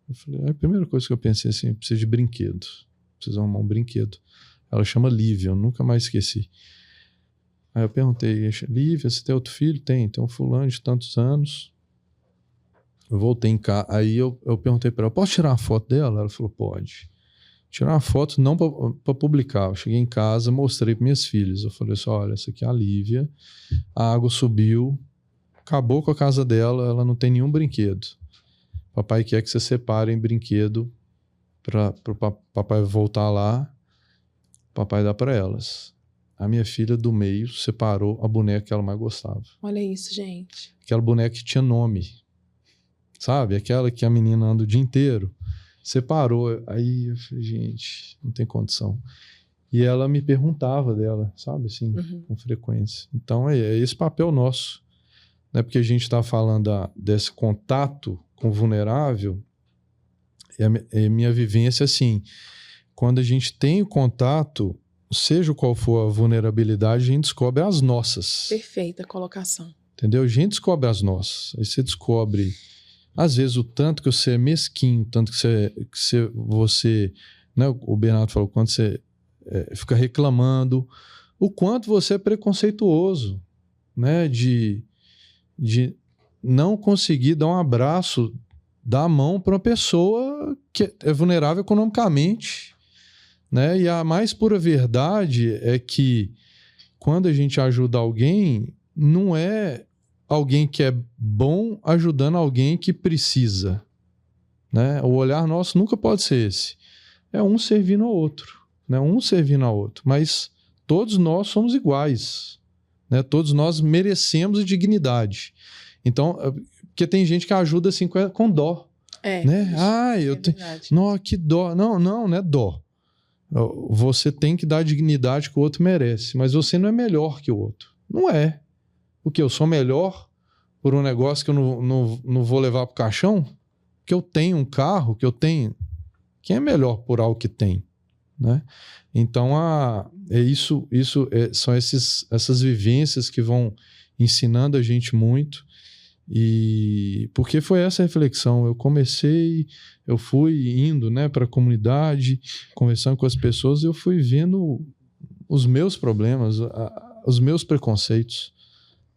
Eu falei, a primeira coisa que eu pensei assim, preciso de brinquedo. Preciso arrumar um brinquedo. Ela chama Lívia, eu nunca mais esqueci. Aí eu perguntei, Lívia, você tem outro filho? Tem um fulano de tantos anos. Eu voltei em casa, aí eu perguntei para ela, posso tirar uma foto dela? Ela falou, pode. Tirar uma foto não para publicar. Eu cheguei em casa, mostrei para minhas filhas. Eu falei assim, olha, essa aqui é a Lívia, a água subiu, acabou com a casa dela, ela não tem nenhum brinquedo. Papai quer que você separem brinquedo para o papai voltar lá, papai dá para elas. A minha filha do meio separou a boneca que ela mais gostava. Olha isso, gente. Aquela boneca que tinha nome. Sabe? Aquela que a menina anda o dia inteiro. Separou. Aí eu falei, gente, não tem condição. E ela me perguntava dela, sabe? Assim, com frequência. Então é esse papel nosso. Não é porque a gente está falando desse contato com o vulnerável. É a minha vivência, assim, quando a gente tem o contato, seja qual for a vulnerabilidade, a gente descobre as nossas. Perfeita colocação. Entendeu? A gente descobre as nossas. Aí você descobre, às vezes, o tanto que você é mesquinho, tanto que você né, o Bernardo falou, quando você fica reclamando, o quanto você é preconceituoso. né? De não conseguir dar um abraço, dar a mão para uma pessoa que é vulnerável economicamente, né? E a mais pura verdade é que quando a gente ajuda alguém, não é alguém que é bom ajudando alguém que precisa, né? O olhar nosso nunca pode ser esse. É um servindo ao outro, né? Um servindo ao outro. Mas todos nós somos iguais, né? Todos nós merecemos dignidade. Então, porque tem gente que ajuda assim com dó, né? Não, que dó. Não é dó. Você tem que dar a dignidade que o outro merece, mas você não é melhor que o outro. Não é. O que? Eu sou melhor por um negócio que eu não vou levar para o caixão? Que eu tenho um carro, que eu tenho... Quem é melhor por algo que tem? Né? Então, são essas vivências que vão ensinando a gente muito. E porque foi essa reflexão. Eu fui indo, né, para a comunidade, conversando com as pessoas, eu fui vendo os meus problemas, os meus preconceitos,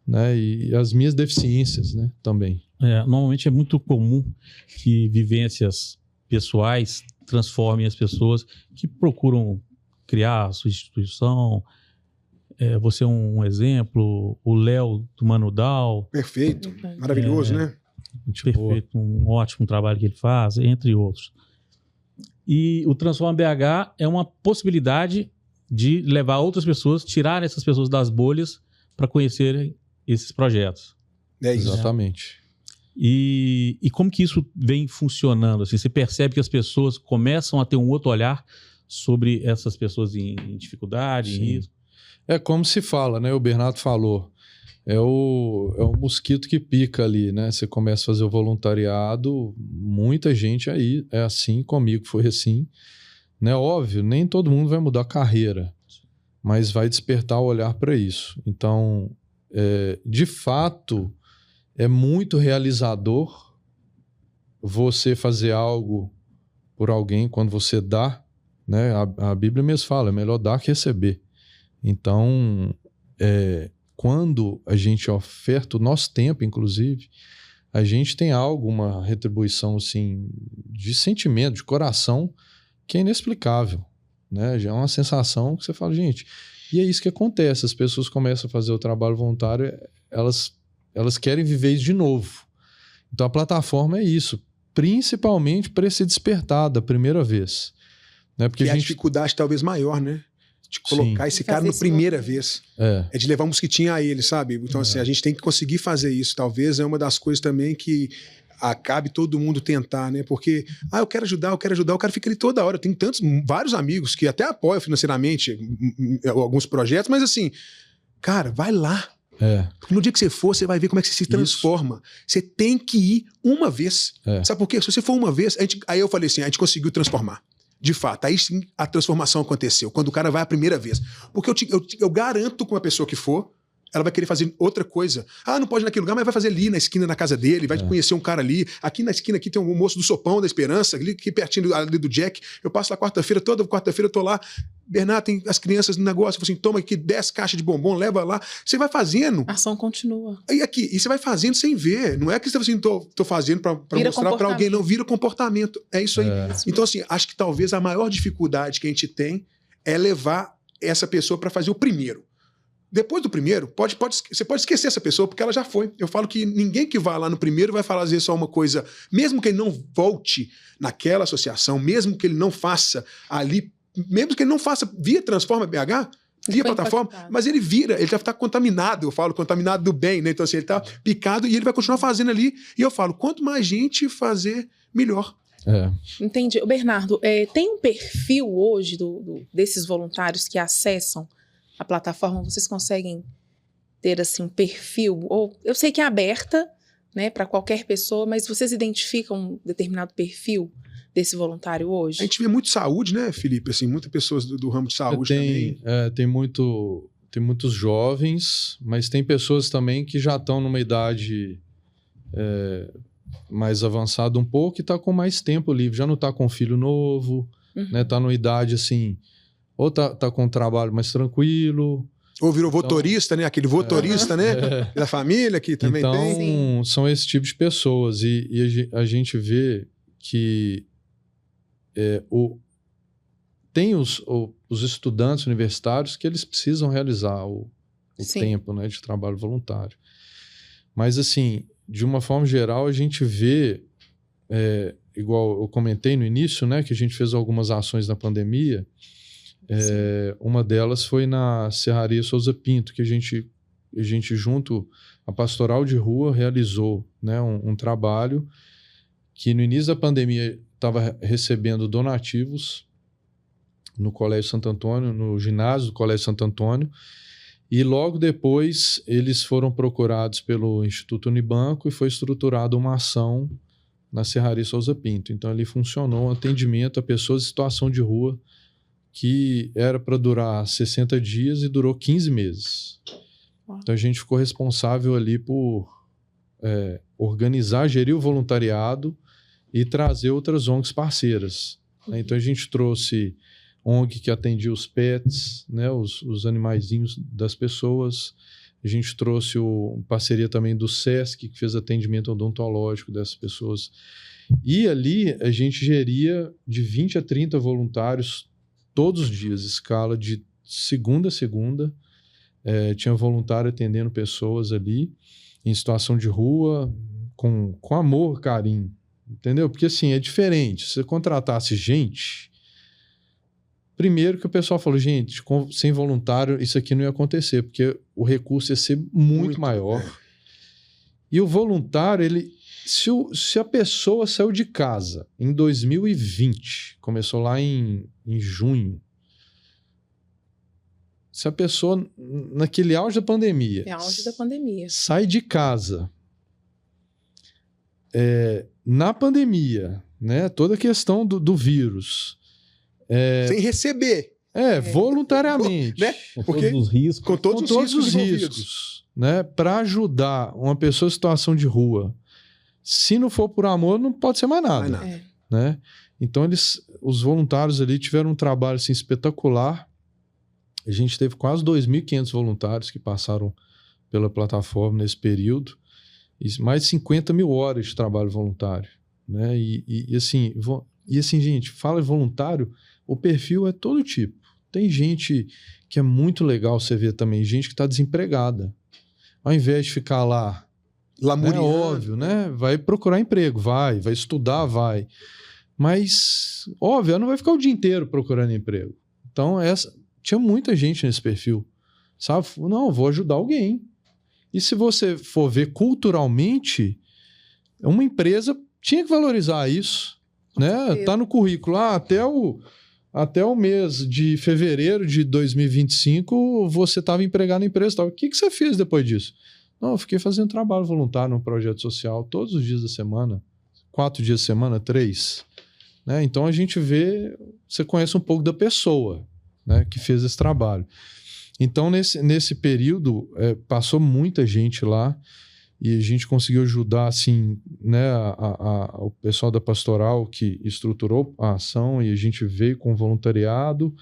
né, e as minhas deficiências, né, também. Normalmente é muito comum que vivências pessoais transformem as pessoas que procuram criar a sua instituição. Você é um exemplo, o Léo do Mano Dal. Perfeito, maravilhoso, né? Perfeito, um ótimo trabalho que ele faz, entre outros. E o Transforma BH é uma possibilidade de levar outras pessoas, tirar essas pessoas das bolhas para conhecerem esses projetos. É isso. Exatamente. E como que isso vem funcionando? Assim, você percebe que as pessoas começam a ter um outro olhar sobre essas pessoas em dificuldade, em risco? É como se fala, né? O Bernardo falou. É o mosquito que pica ali, né? Você começa a fazer o voluntariado, muita gente aí é assim, comigo foi assim. Né? Óbvio, nem todo mundo vai mudar a carreira, mas vai despertar o olhar para isso. Então, de fato, é muito realizador você fazer algo por alguém quando você dá, né? A Bíblia mesmo fala, é melhor dar que receber. Então, quando a gente oferta o nosso tempo, inclusive, a gente tem uma retribuição assim, de sentimento, de coração, que é inexplicável, né? Já é uma sensação que você fala, gente, e é isso que acontece, as pessoas começam a fazer o trabalho voluntário, elas querem viver isso de novo. Então a plataforma é isso, principalmente para esse despertar da primeira vez. Né? Porque a dificuldade talvez maior, né? De colocar esse cara na primeira vez. É de levar um mosquitinho a ele, sabe? Então, assim, a gente tem que conseguir fazer isso. Talvez é uma das coisas também que acabe todo mundo tentar, né? Porque, eu quero ajudar, o cara fica ali toda hora. Eu tenho vários amigos que até apoiam financeiramente alguns projetos, mas assim, cara, vai lá. No dia que você for, você vai ver como é que você se transforma. Isso. Você tem que ir uma vez. Sabe por quê? Se você for uma vez, aí eu falei assim, a gente conseguiu transformar. De fato, aí sim a transformação aconteceu, quando o cara vai a primeira vez. Porque eu garanto que uma pessoa que for, ela vai querer fazer outra coisa. Não pode ir naquele lugar, mas vai fazer ali na esquina, na casa dele, vai conhecer um cara ali. Aqui na esquina aqui tem um moço do Sopão da Esperança, ali pertinho ali do Jack. Eu passo lá toda quarta-feira eu tô lá. Bernardo, tem as crianças no negócio, eu falo assim, toma aqui 10 caixas de bombom, leva lá. Você vai fazendo. A ação continua. E você vai fazendo sem ver. Não é que você tá assim, tô fazendo pra mostrar pra alguém, não, vira comportamento. É isso aí. Então, assim, acho que talvez a maior dificuldade que a gente tem é levar essa pessoa pra fazer o primeiro. Depois do primeiro, você pode esquecer essa pessoa, porque ela já foi. Eu falo que ninguém que vai lá no primeiro vai falar, às vezes, só uma coisa. Mesmo que ele não volte naquela associação, mesmo que ele não faça ali, mesmo que ele não faça via Transforma BH, via plataforma, mas ele já está contaminado, eu falo, contaminado do bem, né? Então, assim, ele está picado e ele vai continuar fazendo ali. E eu falo, quanto mais gente fazer, melhor. Entendi. Bernardo, tem um perfil hoje desses voluntários que acessam a plataforma? Vocês conseguem ter assim um perfil? Ou eu sei que é aberta, né, para qualquer pessoa, mas vocês identificam um determinado perfil desse voluntário hoje? A gente vê muito saúde, né, Felipe? Assim, muitas pessoas do ramo de saúde também. Tem muitos jovens, mas tem pessoas também que já estão numa idade mais avançada um pouco e está com mais tempo livre, já não está com filho novo, né? Está numa idade assim, ou tá com um trabalho mais tranquilo. Ou virou votorista, né? Aquele votorista, né? Da família que também então, tem. são esse tipo de pessoas. E a gente vê que tem os estudantes universitários que eles precisam realizar o tempo, né, de trabalho voluntário. Mas, assim, de uma forma geral, a gente vê, igual eu comentei no início, né, que a gente fez algumas ações na pandemia. Uma delas foi na Serraria Souza Pinto, que a gente junto à Pastoral de Rua, realizou, né, um trabalho que no início da pandemia estava recebendo donativos no Colégio Santo Antônio, no ginásio do Colégio Santo Antônio, e logo depois eles foram procurados pelo Instituto Unibanco e foi estruturada uma ação na Serraria Souza Pinto. Então ali funcionou um atendimento a pessoas em situação de rua que era para durar 60 dias e durou 15 meses. Então a gente ficou responsável ali por organizar, gerir o voluntariado e trazer outras ONGs parceiras. Então a gente trouxe ONG que atendia os pets, né, os animaizinhos das pessoas. A gente trouxe parceria também do SESC, que fez atendimento odontológico dessas pessoas. E ali a gente geria de 20 a 30 voluntários todos os dias, escala de segunda a segunda. Tinha voluntário atendendo pessoas ali em situação de rua, com amor, carinho. Entendeu? Porque assim, é diferente. Se você contratasse gente... Primeiro que o pessoal falou, gente, sem voluntário isso aqui não ia acontecer, porque o recurso ia ser muito maior. E o voluntário, se a pessoa saiu de casa em 2020, começou lá em junho, se a pessoa, naquele auge da pandemia, sai de casa, na pandemia, né, toda a questão do vírus... sem receber. Voluntariamente. Né? Porque, com todos os riscos, né? Para ajudar uma pessoa em situação de rua. Se não for por amor, não pode ser mais nada. Né? Então, os voluntários ali tiveram um trabalho assim, espetacular. A gente teve quase 2.500 voluntários que passaram pela plataforma nesse período. E mais de 50 mil horas de trabalho voluntário. Né? E assim, gente, fala de voluntário... O perfil é todo tipo. Tem gente que é muito legal você ver também, gente que está desempregada. Ao invés de ficar lá, lamuriando, óbvio, né? Vai procurar emprego, vai estudar, vai. Mas, óbvio, ela não vai ficar o dia inteiro procurando emprego. Então, tinha muita gente nesse perfil. Sabe? Não, eu vou ajudar alguém. E se você for ver culturalmente, uma empresa tinha que valorizar isso. Né? Tá no currículo. Até o mês de fevereiro de 2025, você estava empregado na empresa. O que você fez depois disso? Não, eu fiquei fazendo trabalho voluntário num projeto social todos os dias da semana. 4 dias da semana, 3. Né? Então a gente vê, você conhece um pouco da pessoa, né, que fez esse trabalho. Então nesse período passou muita gente lá e a gente conseguiu ajudar assim, né, o pessoal da pastoral que estruturou a ação e a gente veio com voluntariado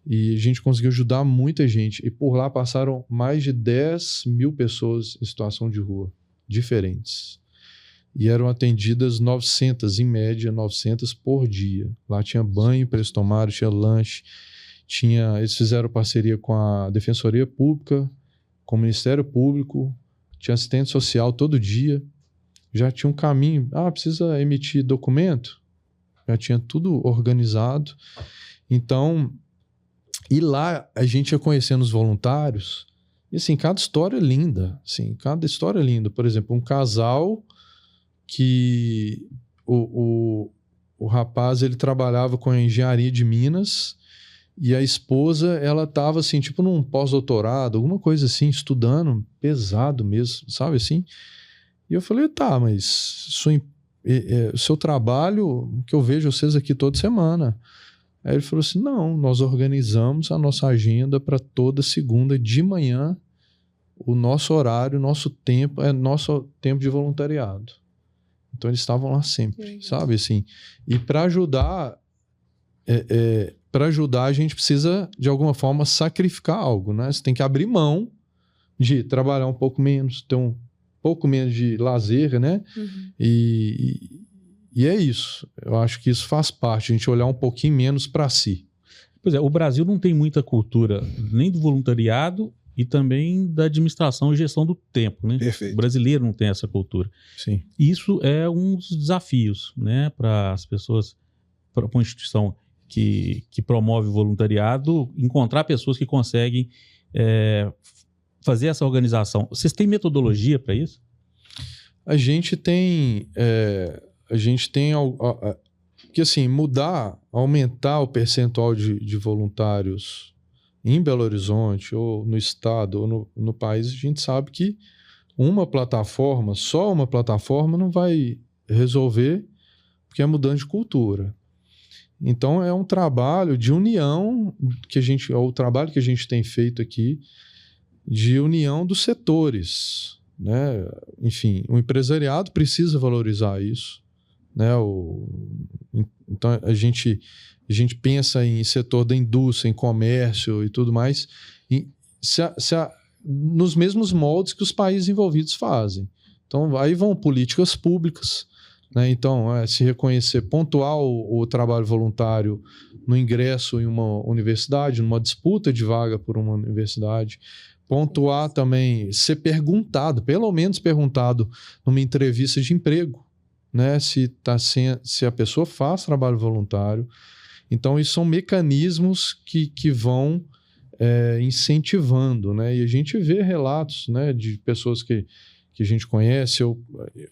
e a gente conseguiu ajudar muita gente. E por lá passaram mais de 10 mil pessoas em situação de rua, diferentes. E eram atendidas 900, em média, 900 por dia. Lá tinha banho para eles tomarem, tinha lanche, eles fizeram parceria com a Defensoria Pública, com o Ministério Público, tinha assistente social todo dia, já tinha um caminho. Precisa emitir documento? Já tinha tudo organizado. Então, e lá a gente ia conhecendo os voluntários, e assim, cada história é linda. Assim, cada história é linda. Por exemplo, um casal que o rapaz ele trabalhava com a engenharia de Minas e a esposa, ela estava assim, tipo num pós-doutorado, alguma coisa assim, estudando, pesado mesmo, sabe assim? E eu falei, tá, mas o seu trabalho, que eu vejo vocês aqui toda semana. Aí ele falou assim, não, nós organizamos a nossa agenda para toda segunda de manhã, o nosso horário, nosso tempo, nosso tempo de voluntariado. Então eles estavam lá sempre, sabe assim? E para ajudar para ajudar, a gente precisa, de alguma forma, sacrificar algo, né? Você tem que abrir mão de trabalhar um pouco menos, ter um pouco menos de lazer, né? Uhum. E é isso. Eu acho que isso faz parte, a gente olhar um pouquinho menos para si. Pois é, o Brasil não tem muita cultura nem do voluntariado e também da administração e gestão do tempo, né? Perfeito. O brasileiro não tem essa cultura. Sim. Isso é um dos desafios, né, para as pessoas, para uma instituição que promove o voluntariado, encontrar pessoas que conseguem fazer essa organização. Vocês têm metodologia para isso? A gente tem que assim, aumentar o percentual de voluntários em Belo Horizonte, ou no estado, ou no país, a gente sabe que só uma plataforma não vai resolver, porque é mudança de cultura. Então é um trabalho de união o trabalho que a gente tem feito aqui, de união dos setores, né? Enfim, o empresariado precisa valorizar isso, né? Então a gente pensa em setor da indústria, em comércio e tudo mais, nos mesmos moldes que os países envolvidos fazem. Então aí vão políticas públicas, né? Então se reconhecer, pontuar o trabalho voluntário no ingresso em uma universidade, numa disputa de vaga por uma universidade, pontuar também, ser perguntado, pelo menos perguntado numa entrevista de emprego, né? Se a pessoa faz trabalho voluntário. Então, isso são mecanismos que vão incentivando, né? E a gente vê relatos, né, de pessoas que a gente conhece,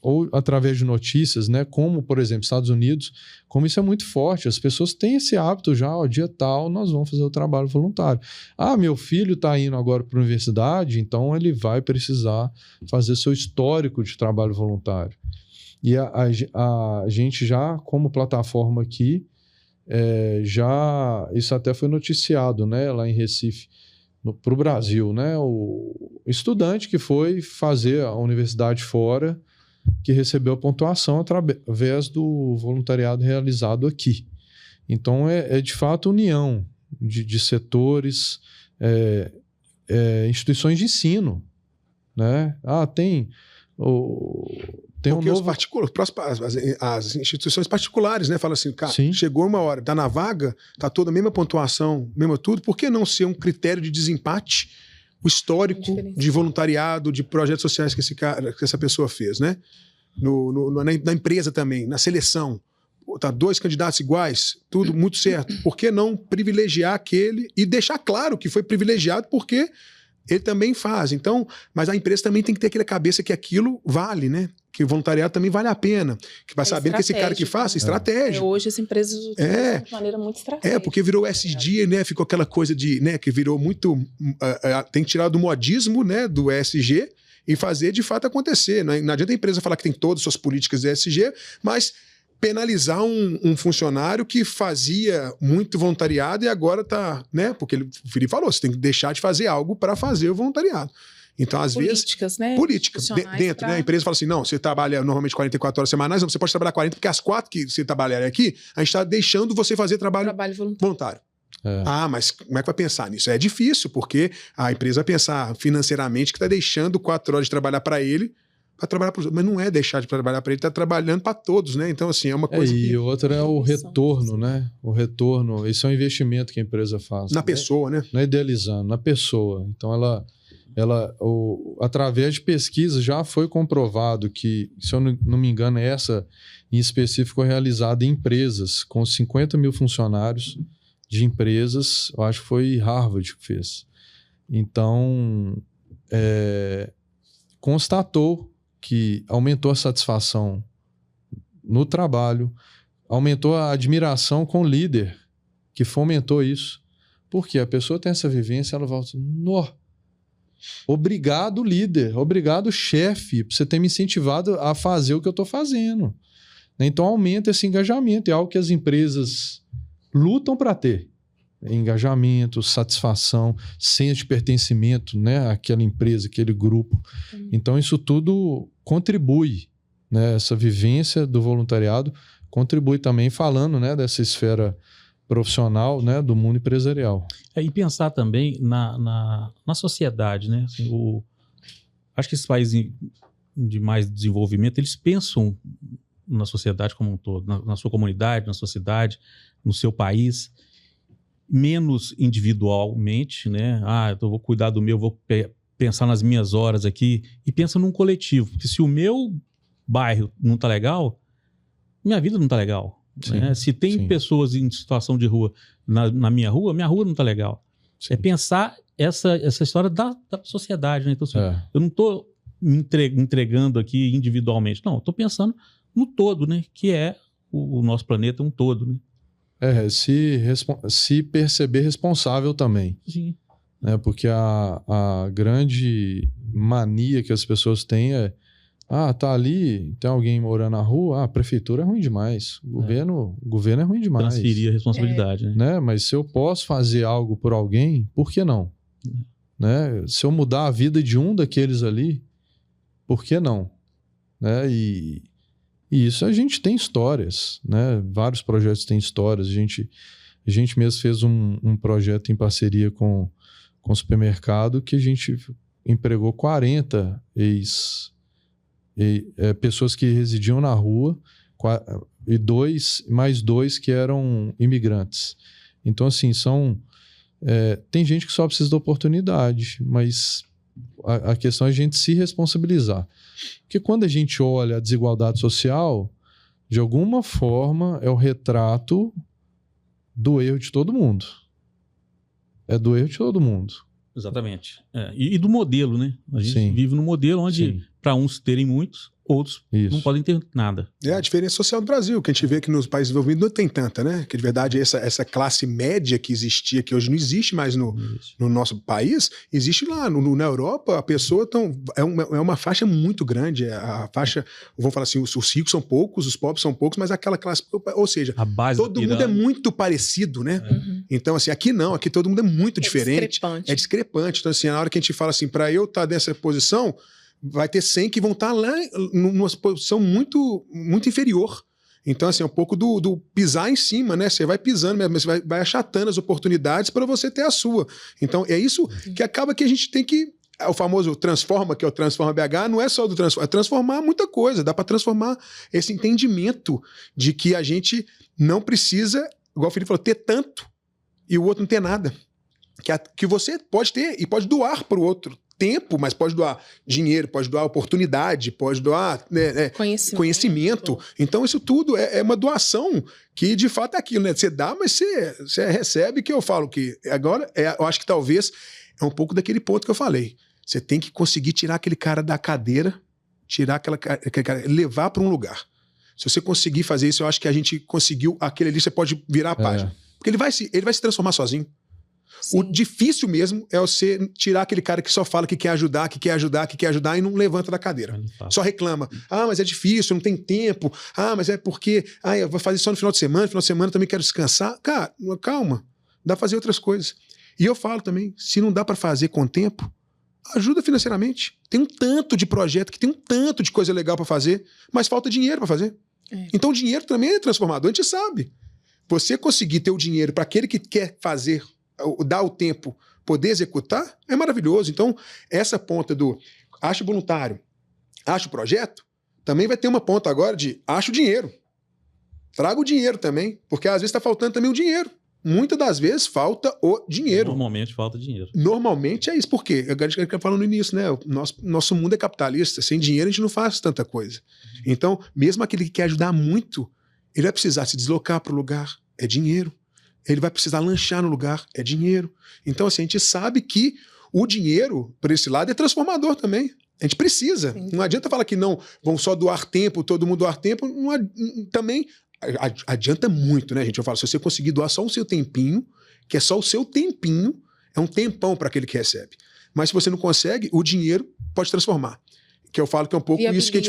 ou através de notícias, né? Como, por exemplo, Estados Unidos, como isso é muito forte. As pessoas têm esse hábito já, dia tal, nós vamos fazer o trabalho voluntário. Meu filho está indo agora para a universidade, então ele vai precisar fazer seu histórico de trabalho voluntário. E a gente já, como plataforma aqui, isso até foi noticiado, né, lá em Recife, para o Brasil, né? O estudante que foi fazer a universidade fora, que recebeu a pontuação através do voluntariado realizado aqui. Então, de fato união de setores, instituições de ensino, né? Tem porque as instituições particulares, né, falam assim, cara, Sim. chegou uma hora, tá na vaga, tá toda a mesma pontuação, mesmo tudo, por que não ser um critério de desempate o histórico de voluntariado, de projetos sociais que essa pessoa fez, né? Na empresa também, na seleção. Tá 2 candidatos iguais, tudo muito certo. Por que não privilegiar aquele e deixar claro que foi privilegiado porque ele também faz. Então, mas a empresa também tem que ter aquela cabeça que aquilo vale, né? Que o voluntariado também vale a pena. Que vai sabendo que esse cara que faz, estratégia. Hoje as empresas utilizam de maneira muito estratégica. Porque virou ESG, né? Ficou aquela coisa de, né? Que virou muito... tem que tirar do modismo, né? Do ESG e fazer de fato acontecer. Não adianta a empresa falar que tem todas as suas políticas de ESG, mas penalizar um funcionário que fazia muito voluntariado e agora tá, né? Porque o Felipe falou, você tem que deixar de fazer algo para fazer o voluntariado. Então, às políticas, vezes... né? Políticas, dentro, né? A empresa fala assim, não, você trabalha normalmente 44 horas semanais, não, você pode trabalhar 40, porque as 4 que você trabalhar aqui, a gente está deixando você fazer trabalho voluntário. Mas como é que vai pensar nisso? É difícil, porque a empresa vai pensar financeiramente que está deixando 4 horas de trabalhar para ele, para trabalhar para os outros. Mas não é deixar de trabalhar para ele, está trabalhando para todos, né? Então, assim, é uma coisa E outra é o retorno, né? O retorno, isso é um investimento que a empresa faz. Na pessoa, né? Não é idealizando, na pessoa. Então, através de pesquisa já foi comprovado que, se eu não me engano, essa em específico é realizada em empresas com 50 mil funcionários de empresas, eu acho que foi Harvard que fez. Então, constatou que aumentou a satisfação no trabalho, aumentou a admiração com o líder que fomentou isso. Porque a pessoa tem essa vivência, ela volta, obrigado, líder, obrigado, chefe, por você ter me incentivado a fazer o que eu estou fazendo. Então aumenta esse engajamento, é algo que as empresas lutam para ter. Engajamento, satisfação, senso de pertencimento, né, àquela empresa, aquele grupo. Então isso tudo contribui, né, essa vivência do voluntariado contribui também, falando, né, dessa esfera profissional, né, do mundo empresarial. E pensar também na sociedade, né? Assim, acho que esses países de mais desenvolvimento, eles pensam na sociedade como um todo, na sua comunidade, na sua cidade, no seu país, menos individualmente, né? Eu vou cuidar do meu, vou pensar nas minhas horas aqui, e pensa num coletivo, porque se o meu bairro não está legal, minha vida não está legal. Né? Se tem pessoas em situação de rua na minha rua não está legal. Sim. É pensar essa história da sociedade. Né? Então, assim, eu não estou me entregando aqui individualmente. Não, estou pensando no todo, né? Que é o nosso planeta um todo. Né? Se perceber responsável também. Sim. Né? Porque a grande mania que as pessoas têm é tá ali, tem alguém morando na rua, a prefeitura é ruim demais, o governo é ruim demais. Transferir a responsabilidade. Né? Mas se eu posso fazer algo por alguém, por que não? Né? Se eu mudar a vida de um daqueles ali, por que não? Né? E isso a gente tem histórias, né? Vários projetos têm histórias. A gente mesmo fez um projeto em parceria com o supermercado que a gente empregou 40 pessoas que residiam na rua e mais dois que eram imigrantes. Então, assim, tem gente que só precisa da oportunidade, mas a questão é a gente se responsabilizar. Porque quando a gente olha a desigualdade social, de alguma forma é o retrato do erro de todo mundo. É do erro de todo mundo. Exatamente. E do modelo, né? A gente vive num modelo onde, para uns terem muitos, outros não podem ter nada. É a diferença social do Brasil, que a gente vê que nos países desenvolvidos não tem tanta, né? Que de verdade essa classe média que existia, que hoje não existe mais no nosso país, existe lá. Na Europa, a pessoa é uma faixa muito grande. A faixa, vamos falar assim, os ricos são poucos, os pobres são poucos, mas aquela classe, ou seja, todo mundo é muito parecido, né? Então, assim, aqui não, aqui todo mundo é muito diferente. É discrepante. Então, assim, na hora que a gente fala assim, para eu estar nessa posição, vai ter 100 que vão estar lá numa posição muito, muito inferior. Então, assim, é um pouco do pisar em cima, né? Você vai pisando mesmo, você vai achatando as oportunidades para você ter a sua. Então, é isso que acaba que a gente tem que... O famoso transforma, que é o Transforma BH, não é só do transforma, é transformar muita coisa. Dá para transformar esse entendimento de que a gente não precisa, igual o Felipe falou, ter tanto e o outro não ter nada. Que você pode ter e pode doar para o outro tempo, mas pode doar dinheiro, pode doar oportunidade, pode doar conhecimento. Então isso tudo é uma doação que de fato é aquilo, né? Você dá, mas você recebe, que eu falo que agora, eu acho que talvez é um pouco daquele ponto que eu falei. Você tem que conseguir tirar aquele cara da cadeira, tirar aquele cara, levar para um lugar. Se você conseguir fazer isso, eu acho que a gente conseguiu aquele ali, você pode virar a página. Porque ele vai se transformar sozinho. Sim. O difícil mesmo é você tirar aquele cara que só fala que quer ajudar e não levanta da cadeira. Só reclama. Mas é difícil, não tem tempo. Mas é porque eu vou fazer só no final de semana também quero descansar. Cara, calma, dá pra fazer outras coisas. E eu falo também, se não dá para fazer com tempo, ajuda financeiramente. Tem um tanto de projeto que tem um tanto de coisa legal para fazer, mas falta dinheiro para fazer. Então o dinheiro também é transformador, a gente sabe. Você conseguir ter o dinheiro para aquele que quer fazer, dar o tempo, poder executar, é maravilhoso. Então, essa ponta do acho voluntário, acho projeto, também vai ter uma ponta agora de acho dinheiro. Traga o dinheiro também, porque às vezes está faltando também o dinheiro. Muitas das vezes falta o dinheiro. Normalmente falta dinheiro. Normalmente é isso. Por quê? A gente falou no início, né? O nosso mundo é capitalista. Sem dinheiro a gente não faz tanta coisa. Então, mesmo aquele que quer ajudar muito, ele vai precisar se deslocar para o lugar. É dinheiro. Ele vai precisar lanchar no lugar, é dinheiro. Então, assim, a gente sabe que o dinheiro, por esse lado, é transformador também. A gente precisa. Sim. Não adianta falar que não, vão só doar tempo, todo mundo doar tempo. Também adianta muito, né, gente? Eu falo, se você conseguir doar só o seu tempinho, que é só o seu tempinho, é um tempão para aquele que recebe. Mas se você não consegue, o dinheiro pode transformar. Que eu falo que é um pouco isso que a gente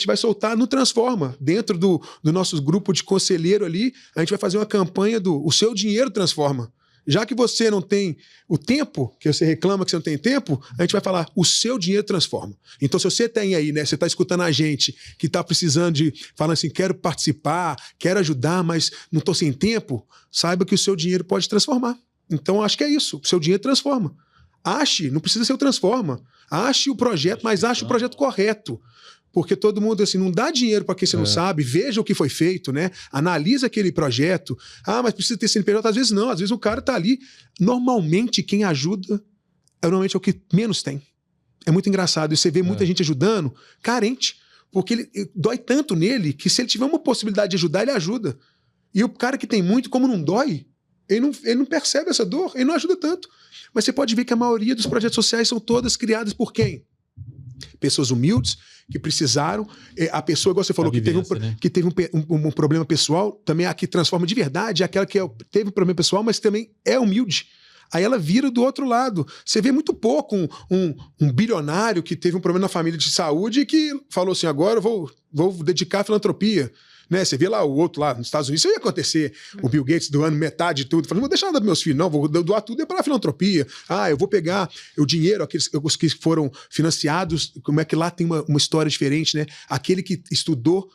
vai soltar no Transforma. Dentro do nosso grupo de conselheiro ali, a gente vai fazer uma campanha do O Seu Dinheiro Transforma. Já que você não tem o tempo, que você reclama que você não tem tempo, a gente vai falar, o seu dinheiro transforma. Então, se você tem aí, né, você está escutando a gente que está precisando falando assim, quero participar, quero ajudar, mas não estou sem tempo, saiba que o seu dinheiro pode transformar. Então, acho que é isso, o seu dinheiro transforma. Ache, não precisa ser o transforma. Ache o projeto, mas ache o projeto correto. Porque todo mundo, assim, não dá dinheiro para quem você não sabe, veja o que foi feito, né? Analisa aquele projeto. Ah, mas precisa ter CNPJ? Às vezes não, às vezes o cara tá ali. Normalmente, quem ajuda, normalmente é o que menos tem. É muito engraçado. E você vê muita gente ajudando, carente. Porque ele dói tanto nele que se ele tiver uma possibilidade de ajudar, ele ajuda. E o cara que tem muito, como não dói, ele não percebe essa dor, ele não ajuda tanto. Mas você pode ver que a maioria dos projetos sociais são todas criadas por quem? Pessoas humildes, que precisaram. A pessoa, igual você falou, que teve um problema pessoal, também a que transforma de verdade, é aquela que teve um problema pessoal, mas também é humilde. Aí ela vira do outro lado. Você vê muito pouco um bilionário que teve um problema na família de saúde e que falou assim, agora eu vou dedicar à filantropia. Né? Você vê lá o outro lá nos Estados Unidos, isso ia acontecer. O Bill Gates doando metade de tudo, falando, não vou deixar nada para meus filhos, não, vou doar tudo para a filantropia. Ah, eu vou pegar o dinheiro, os que foram financiados, como é que lá tem uma história diferente, né? Aquele que estudou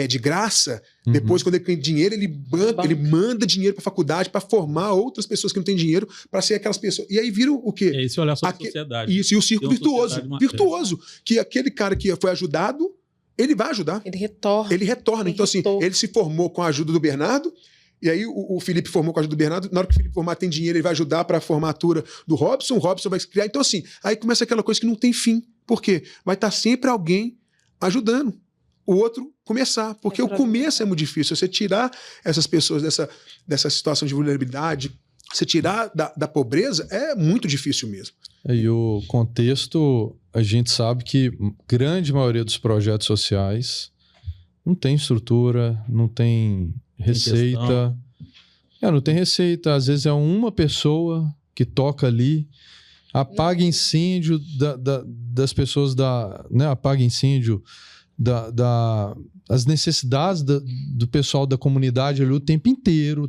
de graça, depois, quando ele tem dinheiro, ele manda dinheiro para a faculdade para formar outras pessoas que não têm dinheiro para ser aquelas pessoas. E aí vira o quê? É isso, olhar sobre a sociedade. Isso, e o círculo virtuoso. Que aquele cara que foi ajudado, ele vai ajudar. Ele retorna. Então, assim, ele se formou com a ajuda do Bernardo, e aí o Felipe formou com a ajuda do Bernardo. Na hora que o Felipe formar, tem dinheiro, ele vai ajudar para a formatura do Robson, o Robson vai criar. Então, assim, aí começa aquela coisa que não tem fim. Por quê? Vai estar sempre alguém ajudando o outro começar. Porque o começo é muito difícil. Você tirar essas pessoas dessa situação de vulnerabilidade, você tirar da pobreza, é muito difícil mesmo. E o contexto, a gente sabe que grande maioria dos projetos sociais não tem estrutura, não tem receita. Não tem receita. Às vezes é uma pessoa que toca ali, apaga incêndio das pessoas, né? Apaga incêndio as necessidades do pessoal da comunidade ali o tempo inteiro.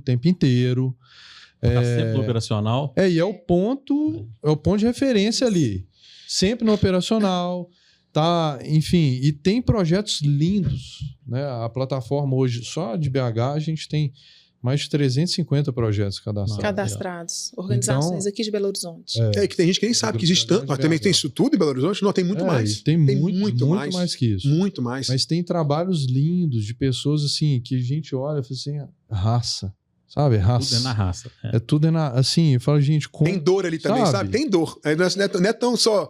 Está sempre no operacional. E é o ponto de referência ali. Sempre no operacional. Tá, enfim, e tem projetos lindos. Né? A plataforma hoje, só de BH, a gente tem mais de 350 projetos cadastrados. Organizações aqui de Belo Horizonte. Que tem gente que nem sabe que existe tanto, mas também tem isso tudo em Belo Horizonte? Não, tem muito mais. Tem muito mais que isso. Muito mais. Mas tem trabalhos lindos de pessoas assim, que a gente olha e fala assim, raça. Sabe? Raça. Tudo é na raça. É tudo assim, eu falo, gente... Tem dor ali também, sabe? Tem dor. Não é tão só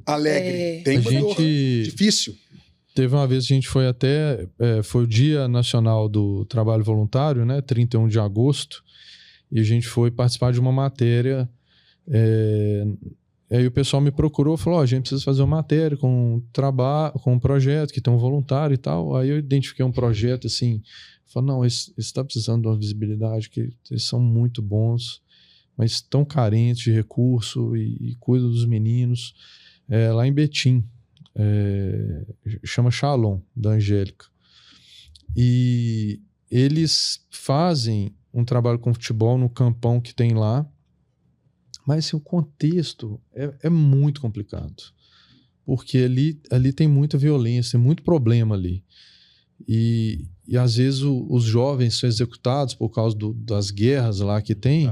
alegre. Tem dor. Difícil. Teve uma vez que a gente foi foi o Dia Nacional do Trabalho Voluntário, né? 31 de agosto. E a gente foi participar de uma matéria. Aí o pessoal me procurou e falou, a gente precisa fazer uma matéria com um projeto que tem um voluntário e tal. Aí eu identifiquei um projeto assim... Falei, não, esse está precisando de uma visibilidade, que eles são muito bons, mas estão carentes de recurso e cuidam dos meninos. Lá em Betim, chama Shalom, da Angélica. E eles fazem um trabalho com futebol no campão que tem lá, mas assim, o contexto é muito complicado, porque ali tem muita violência, tem muito problema ali. E às vezes os jovens são executados por causa das guerras lá que tem.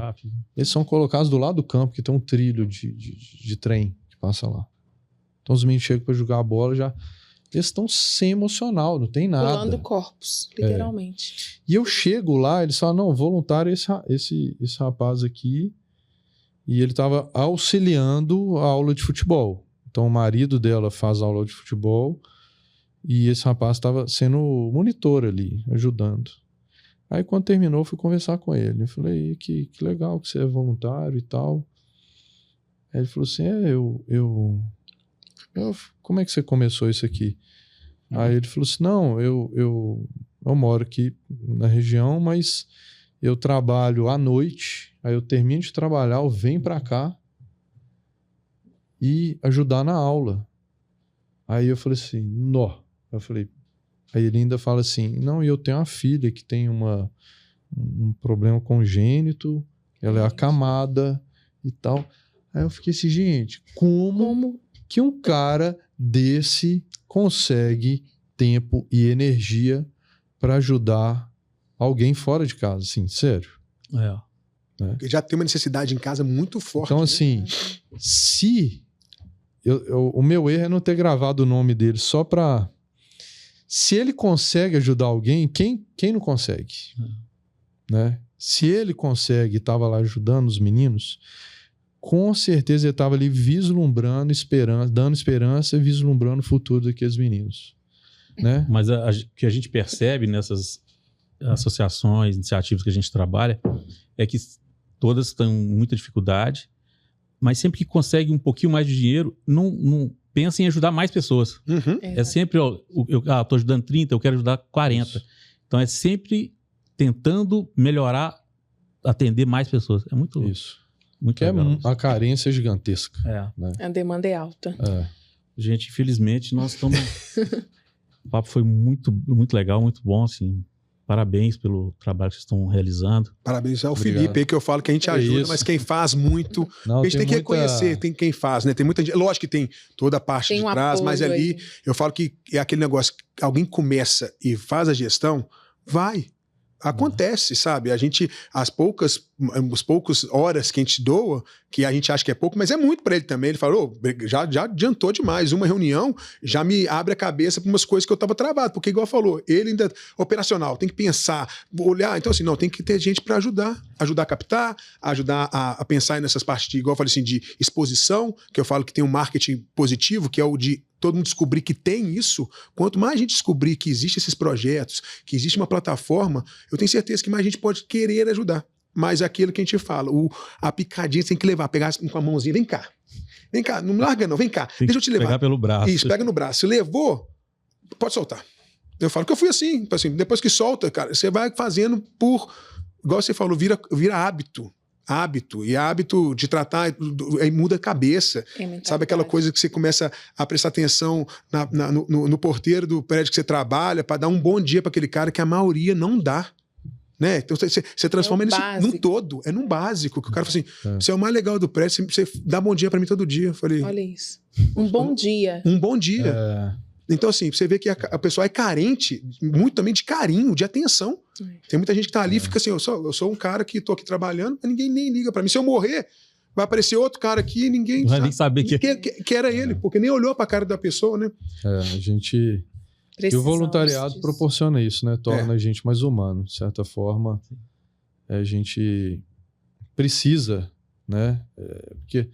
Eles são colocados do lado do campo, que tem um trilho de trem que passa lá. Então os meninos chegam para jogar a bola, eles estão sem emocional, não tem nada. Pulando corpos, literalmente. E eu chego lá, eles falam, não, voluntário esse rapaz aqui, e ele estava auxiliando a aula de futebol. Então o marido dela faz aula de futebol, e esse rapaz estava sendo monitor ali, ajudando. Aí quando terminou, eu fui conversar com ele. Eu falei, que legal que você é voluntário e tal. Aí ele falou assim, como é que você começou isso aqui? Aí ele falou assim, não, eu moro aqui na região, mas eu trabalho à noite, aí eu termino de trabalhar, eu venho para cá e ajudar na aula. Aí eu falei assim, nó. Eu falei, aí ele ainda fala assim, não, eu tenho uma filha que tem um problema congênito, ela é acamada e tal. Aí eu fiquei assim, gente, como que um cara desse consegue tempo e energia para ajudar alguém fora de casa, assim, sério? Porque já tem uma necessidade em casa muito forte. Então, né? assim, se... o meu erro é não ter gravado o nome dele só para... Se ele consegue ajudar alguém, quem não consegue? Né? Se ele consegue e estava lá ajudando os meninos, com certeza ele estava ali vislumbrando esperança, dando esperança e vislumbrando o futuro daqueles meninos. Né? Mas o que a gente percebe nessas associações, iniciativas que a gente trabalha, é que todas têm muita dificuldade, mas sempre que consegue um pouquinho mais de dinheiro, não pensa em ajudar mais pessoas. Uhum. É sempre, estou ajudando 30, eu quero ajudar 40. Isso. Então é sempre tentando melhorar, atender mais pessoas. É muito Isso. muito Que é legal. a carência gigantesca. É. A demanda é alta. Gente, infelizmente, nós estamos... O papo foi muito, muito legal, muito bom, assim. Parabéns pelo trabalho que vocês estão realizando. Parabéns ao Obrigado. Felipe aí, que eu falo que a gente ajuda, isso. mas quem faz muito... Não, a gente tem que muita- reconhecer, tem quem faz, né? Tem muita gente... Lógico que tem toda a parte Tem de um trás, mas apoio ali aí. eu falo que é aquele negócio, que alguém começa e faz a gestão, vai. Acontece, sabe? A gente, as poucas horas que a gente doa, que a gente acha que é pouco, mas é muito para ele também. Ele falou, já adiantou demais. Uma reunião já me abre a cabeça para umas coisas que eu estava travado, porque igual falou, ele ainda operacional, tem que pensar, olhar. Então assim, não, tem que ter gente para ajudar a captar, ajudar a pensar nessas partes de, igual eu falei assim, de exposição, que eu falo que tem um marketing positivo, que é o de todo mundo descobrir que tem isso. Quanto mais a gente descobrir que existem esses projetos, que existe uma plataforma, eu tenho certeza que mais gente pode querer ajudar. Mas é aquilo que a gente fala, a picadinha você tem que levar, pegar com a mãozinha, vem cá, não me larga não, vem cá, Tem deixa eu te levar. Pegar pelo braço. Isso, pega no braço, levou, pode soltar. Eu falo que eu fui assim, depois que solta, cara, você vai fazendo igual você falou, vira hábito. E hábito de tratar, aí muda a cabeça. Sabe aquela coisa que você começa a prestar atenção no porteiro do prédio que você trabalha para dar um bom dia para aquele cara que a maioria não dá. Né? Então você transforma isso num todo, é num básico. Que o cara fala assim: você é o mais legal do prédio, você dá bom dia para mim todo dia. Eu falei: Olha isso. Um bom dia. Um bom dia. Então, assim, você vê que a pessoa é carente muito também de carinho, de atenção. Tem muita gente que tá ali e fica assim, eu sou um cara que tô aqui trabalhando, mas ninguém nem liga pra mim. Se eu morrer, vai aparecer outro cara aqui e ninguém Não vai nem saber que era ele, porque nem olhou pra cara da pessoa, né? A gente... E o voluntariado proporciona isso, né? Torna a gente mais humano, de certa forma. A gente precisa, né? Porque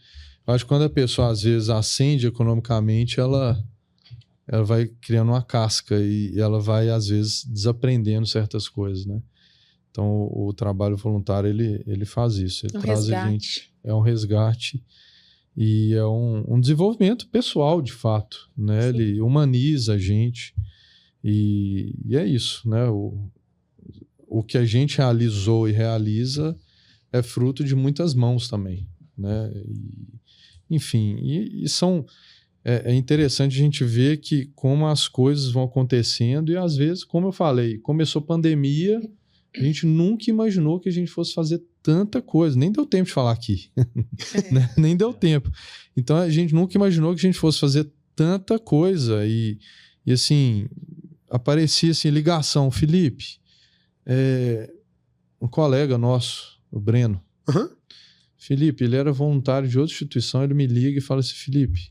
eu acho que quando a pessoa, às vezes, ascende economicamente, ela vai criando uma casca e ela vai, às vezes, desaprendendo certas coisas, né? Então, o trabalho voluntário, ele faz isso. Ele traz resgate. a gente... É um resgate e é um desenvolvimento pessoal, de fato, né? Ele humaniza a gente e é isso, né? O que a gente realizou e realiza é fruto de muitas mãos também, né? Enfim, e são... É interessante a gente ver que como as coisas vão acontecendo e às vezes, como eu falei, começou pandemia, a gente nunca imaginou que a gente fosse fazer tanta coisa, nem deu tempo de falar aqui, né? Nem deu tempo. Então a gente nunca imaginou que a gente fosse fazer tanta coisa e assim, aparecia assim, ligação, Felipe, um colega nosso, o Breno, Felipe, ele era voluntário de outra instituição, ele me liga e fala assim, Felipe,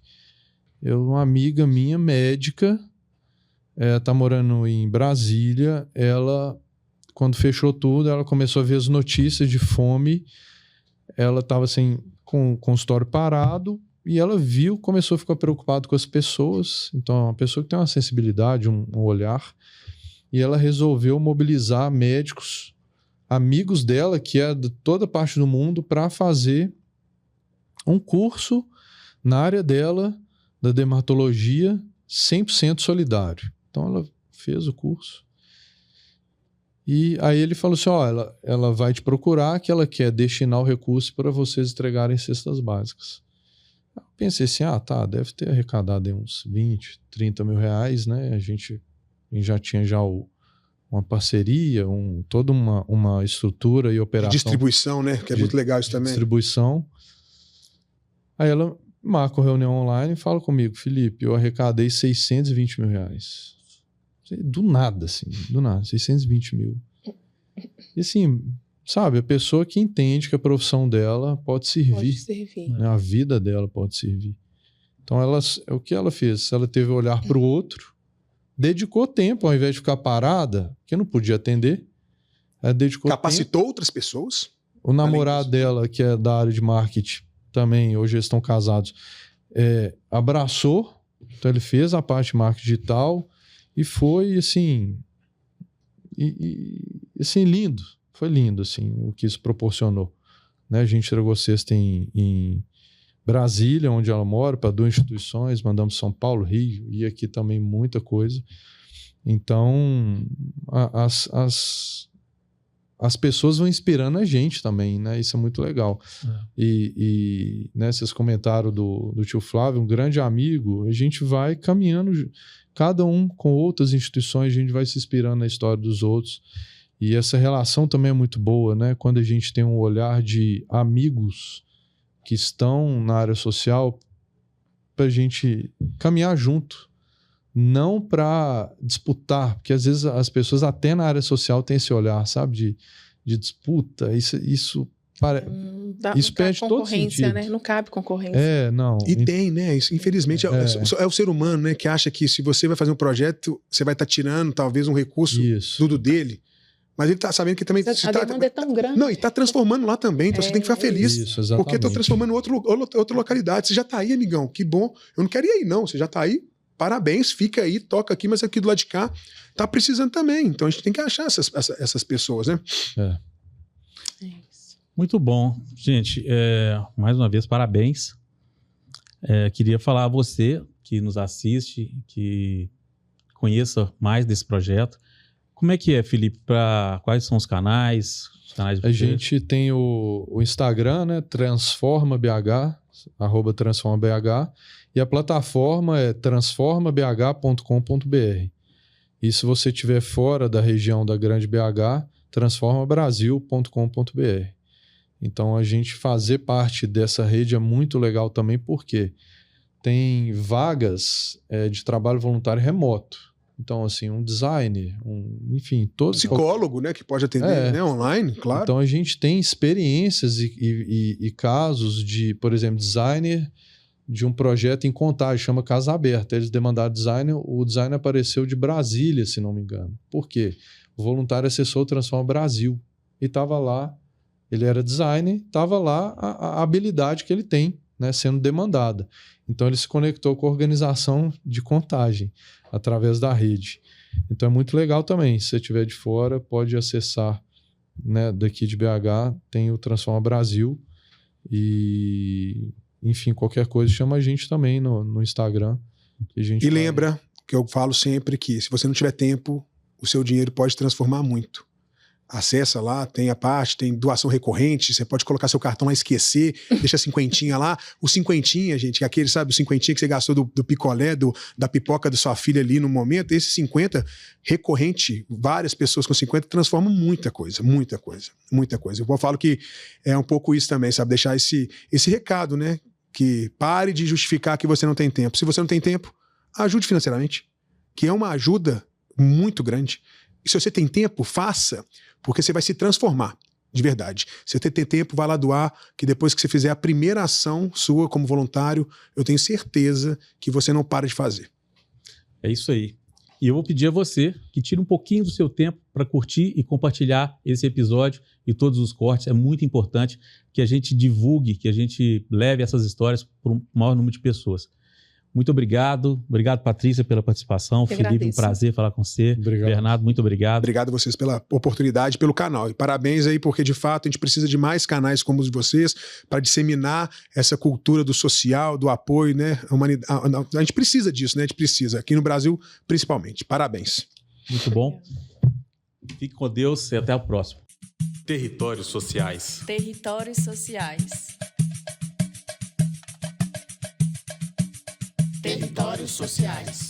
uma amiga minha, médica, tá morando em Brasília, ela, quando fechou tudo, ela começou a ver as notícias de fome, ela estava assim, com o consultório parado, e ela começou a ficar preocupada com as pessoas, então é uma pessoa que tem uma sensibilidade, um olhar, e ela resolveu mobilizar médicos, amigos dela, que é de toda parte do mundo, para fazer um curso na área dela, da dermatologia, 100% solidário. Então ela fez o curso. E aí ele falou assim, ela vai te procurar, que ela quer destinar o recurso para vocês entregarem cestas básicas. Eu pensei assim, deve ter arrecadado aí uns 20, 30 mil reais, né? A gente já tinha o uma parceria, toda uma estrutura e operação. Distribuição, né? Que é muito legal isso também. Distribuição. Aí ela marca a reunião online e fala comigo, Felipe, eu arrecadei R$620 mil. Do nada, assim, do nada, 620 mil. E assim, sabe, a pessoa que entende que a profissão dela pode servir. Pode servir. Né? A vida dela pode servir. Então, o que ela fez? Ela teve o olhar para o outro, dedicou tempo, ao invés de ficar parada, que não podia atender, ela dedicou Capacitou tempo. outras pessoas. O namorado dela, que é da área de marketing, também, hoje eles estão casados, abraçou, então ele fez a parte de marketing digital e foi, assim, assim, lindo. Foi lindo, assim, o que isso proporcionou. Né? A gente entregou cesta em Brasília, onde ela mora, para 2 instituições, mandamos São Paulo, Rio, e aqui também muita coisa. Então, as pessoas vão inspirando a gente também, né? Isso é muito legal. E né, vocês comentaram do tio Flávio, um grande amigo, a gente vai caminhando, cada um com outras instituições, a gente vai se inspirando na história dos outros. E essa relação também é muito boa, né? Quando a gente tem um olhar de amigos que estão na área social, para a gente caminhar junto, não para disputar, porque às vezes as pessoas até na área social têm esse olhar, sabe, de disputa. Isso perde todo sentido. Né? Não cabe concorrência. Não. E tem, né? Isso, infelizmente, é o ser humano, né? Que acha que se você vai fazer um projeto, você vai estar tirando talvez um recurso tudo dele. Mas ele está sabendo que também... A demanda é tão grande. Não, e está transformando lá também, então você tem que ficar feliz. Isso, exatamente. Porque está transformando outra localidade. Você já está aí, amigão, que bom. Eu não quero ir aí, não. Você já está aí, parabéns, fica aí, toca aqui, mas aqui do lado de cá está precisando também. Então a gente tem que achar essas pessoas, né? É isso. Muito bom. Gente, mais uma vez, parabéns. Queria falar a você que nos assiste, que conheça mais desse projeto. Como é que é, Felipe? Quais são os canais? A gente tem o Instagram, né? TransformaBH, @TransformaBH, e a plataforma é transformabh.com.br. E se você estiver fora da região da Grande BH, transformabrasil.com.br. Então, a gente fazer parte dessa rede é muito legal também, porque tem vagas de trabalho voluntário remoto. Então, assim, um designer, enfim, todo... Psicólogo, né? Que pode atender né, online, claro. Então, a gente tem experiências e casos de, por exemplo, designer de um projeto em Contagem, chama Casa Aberta. Eles demandaram designer, o designer apareceu de Brasília, se não me engano. Por quê? O voluntário acessou o Transforma Brasil e estava lá, ele era designer, estava lá a habilidade que ele tem, né, sendo demandada. Então, ele se conectou com a organização de Contagem, através da rede. Então, é muito legal também. Se você estiver de fora, pode acessar, né, daqui de BH, tem o Transforma Brasil. E, enfim, qualquer coisa, chama a gente também no Instagram. E lembra que eu falo sempre que, se você não tiver tempo, o seu dinheiro pode transformar muito. Acessa lá, tem a parte, tem doação recorrente, você pode colocar seu cartão lá e esquecer, deixa a 50 lá. O 50, gente, aquele, sabe, o 50 que você gastou do picolé, da pipoca da sua filha ali no momento, esse 50 recorrente, várias pessoas com 50 transformam muita coisa, muita coisa, muita coisa. Eu falo que é um pouco isso também, sabe, deixar esse recado, né, que pare de justificar que você não tem tempo. Se você não tem tempo, ajude financeiramente, que é uma ajuda muito grande. E se você tem tempo, faça, porque você vai se transformar, de verdade. Se você tem tempo, vai lá doar, que depois que você fizer a primeira ação sua como voluntário, eu tenho certeza que você não para de fazer. É isso aí. E eu vou pedir a você que tire um pouquinho do seu tempo para curtir e compartilhar esse episódio e todos os cortes. É muito importante que a gente divulgue, que a gente leve essas histórias para um maior número de pessoas. Muito obrigado. Obrigado, Patrícia, pela participação. Felipe, um prazer falar com você. Obrigado. Bernardo, muito obrigado. Obrigado a vocês pela oportunidade, pelo canal. E parabéns aí, porque de fato a gente precisa de mais canais como os de vocês para disseminar essa cultura do social, do apoio, né? A gente precisa disso, né? A gente precisa, aqui no Brasil, principalmente. Parabéns. Muito bom. Fique com Deus e até o próximo. Territórios sociais. Territórios sociais. Territórios sociais.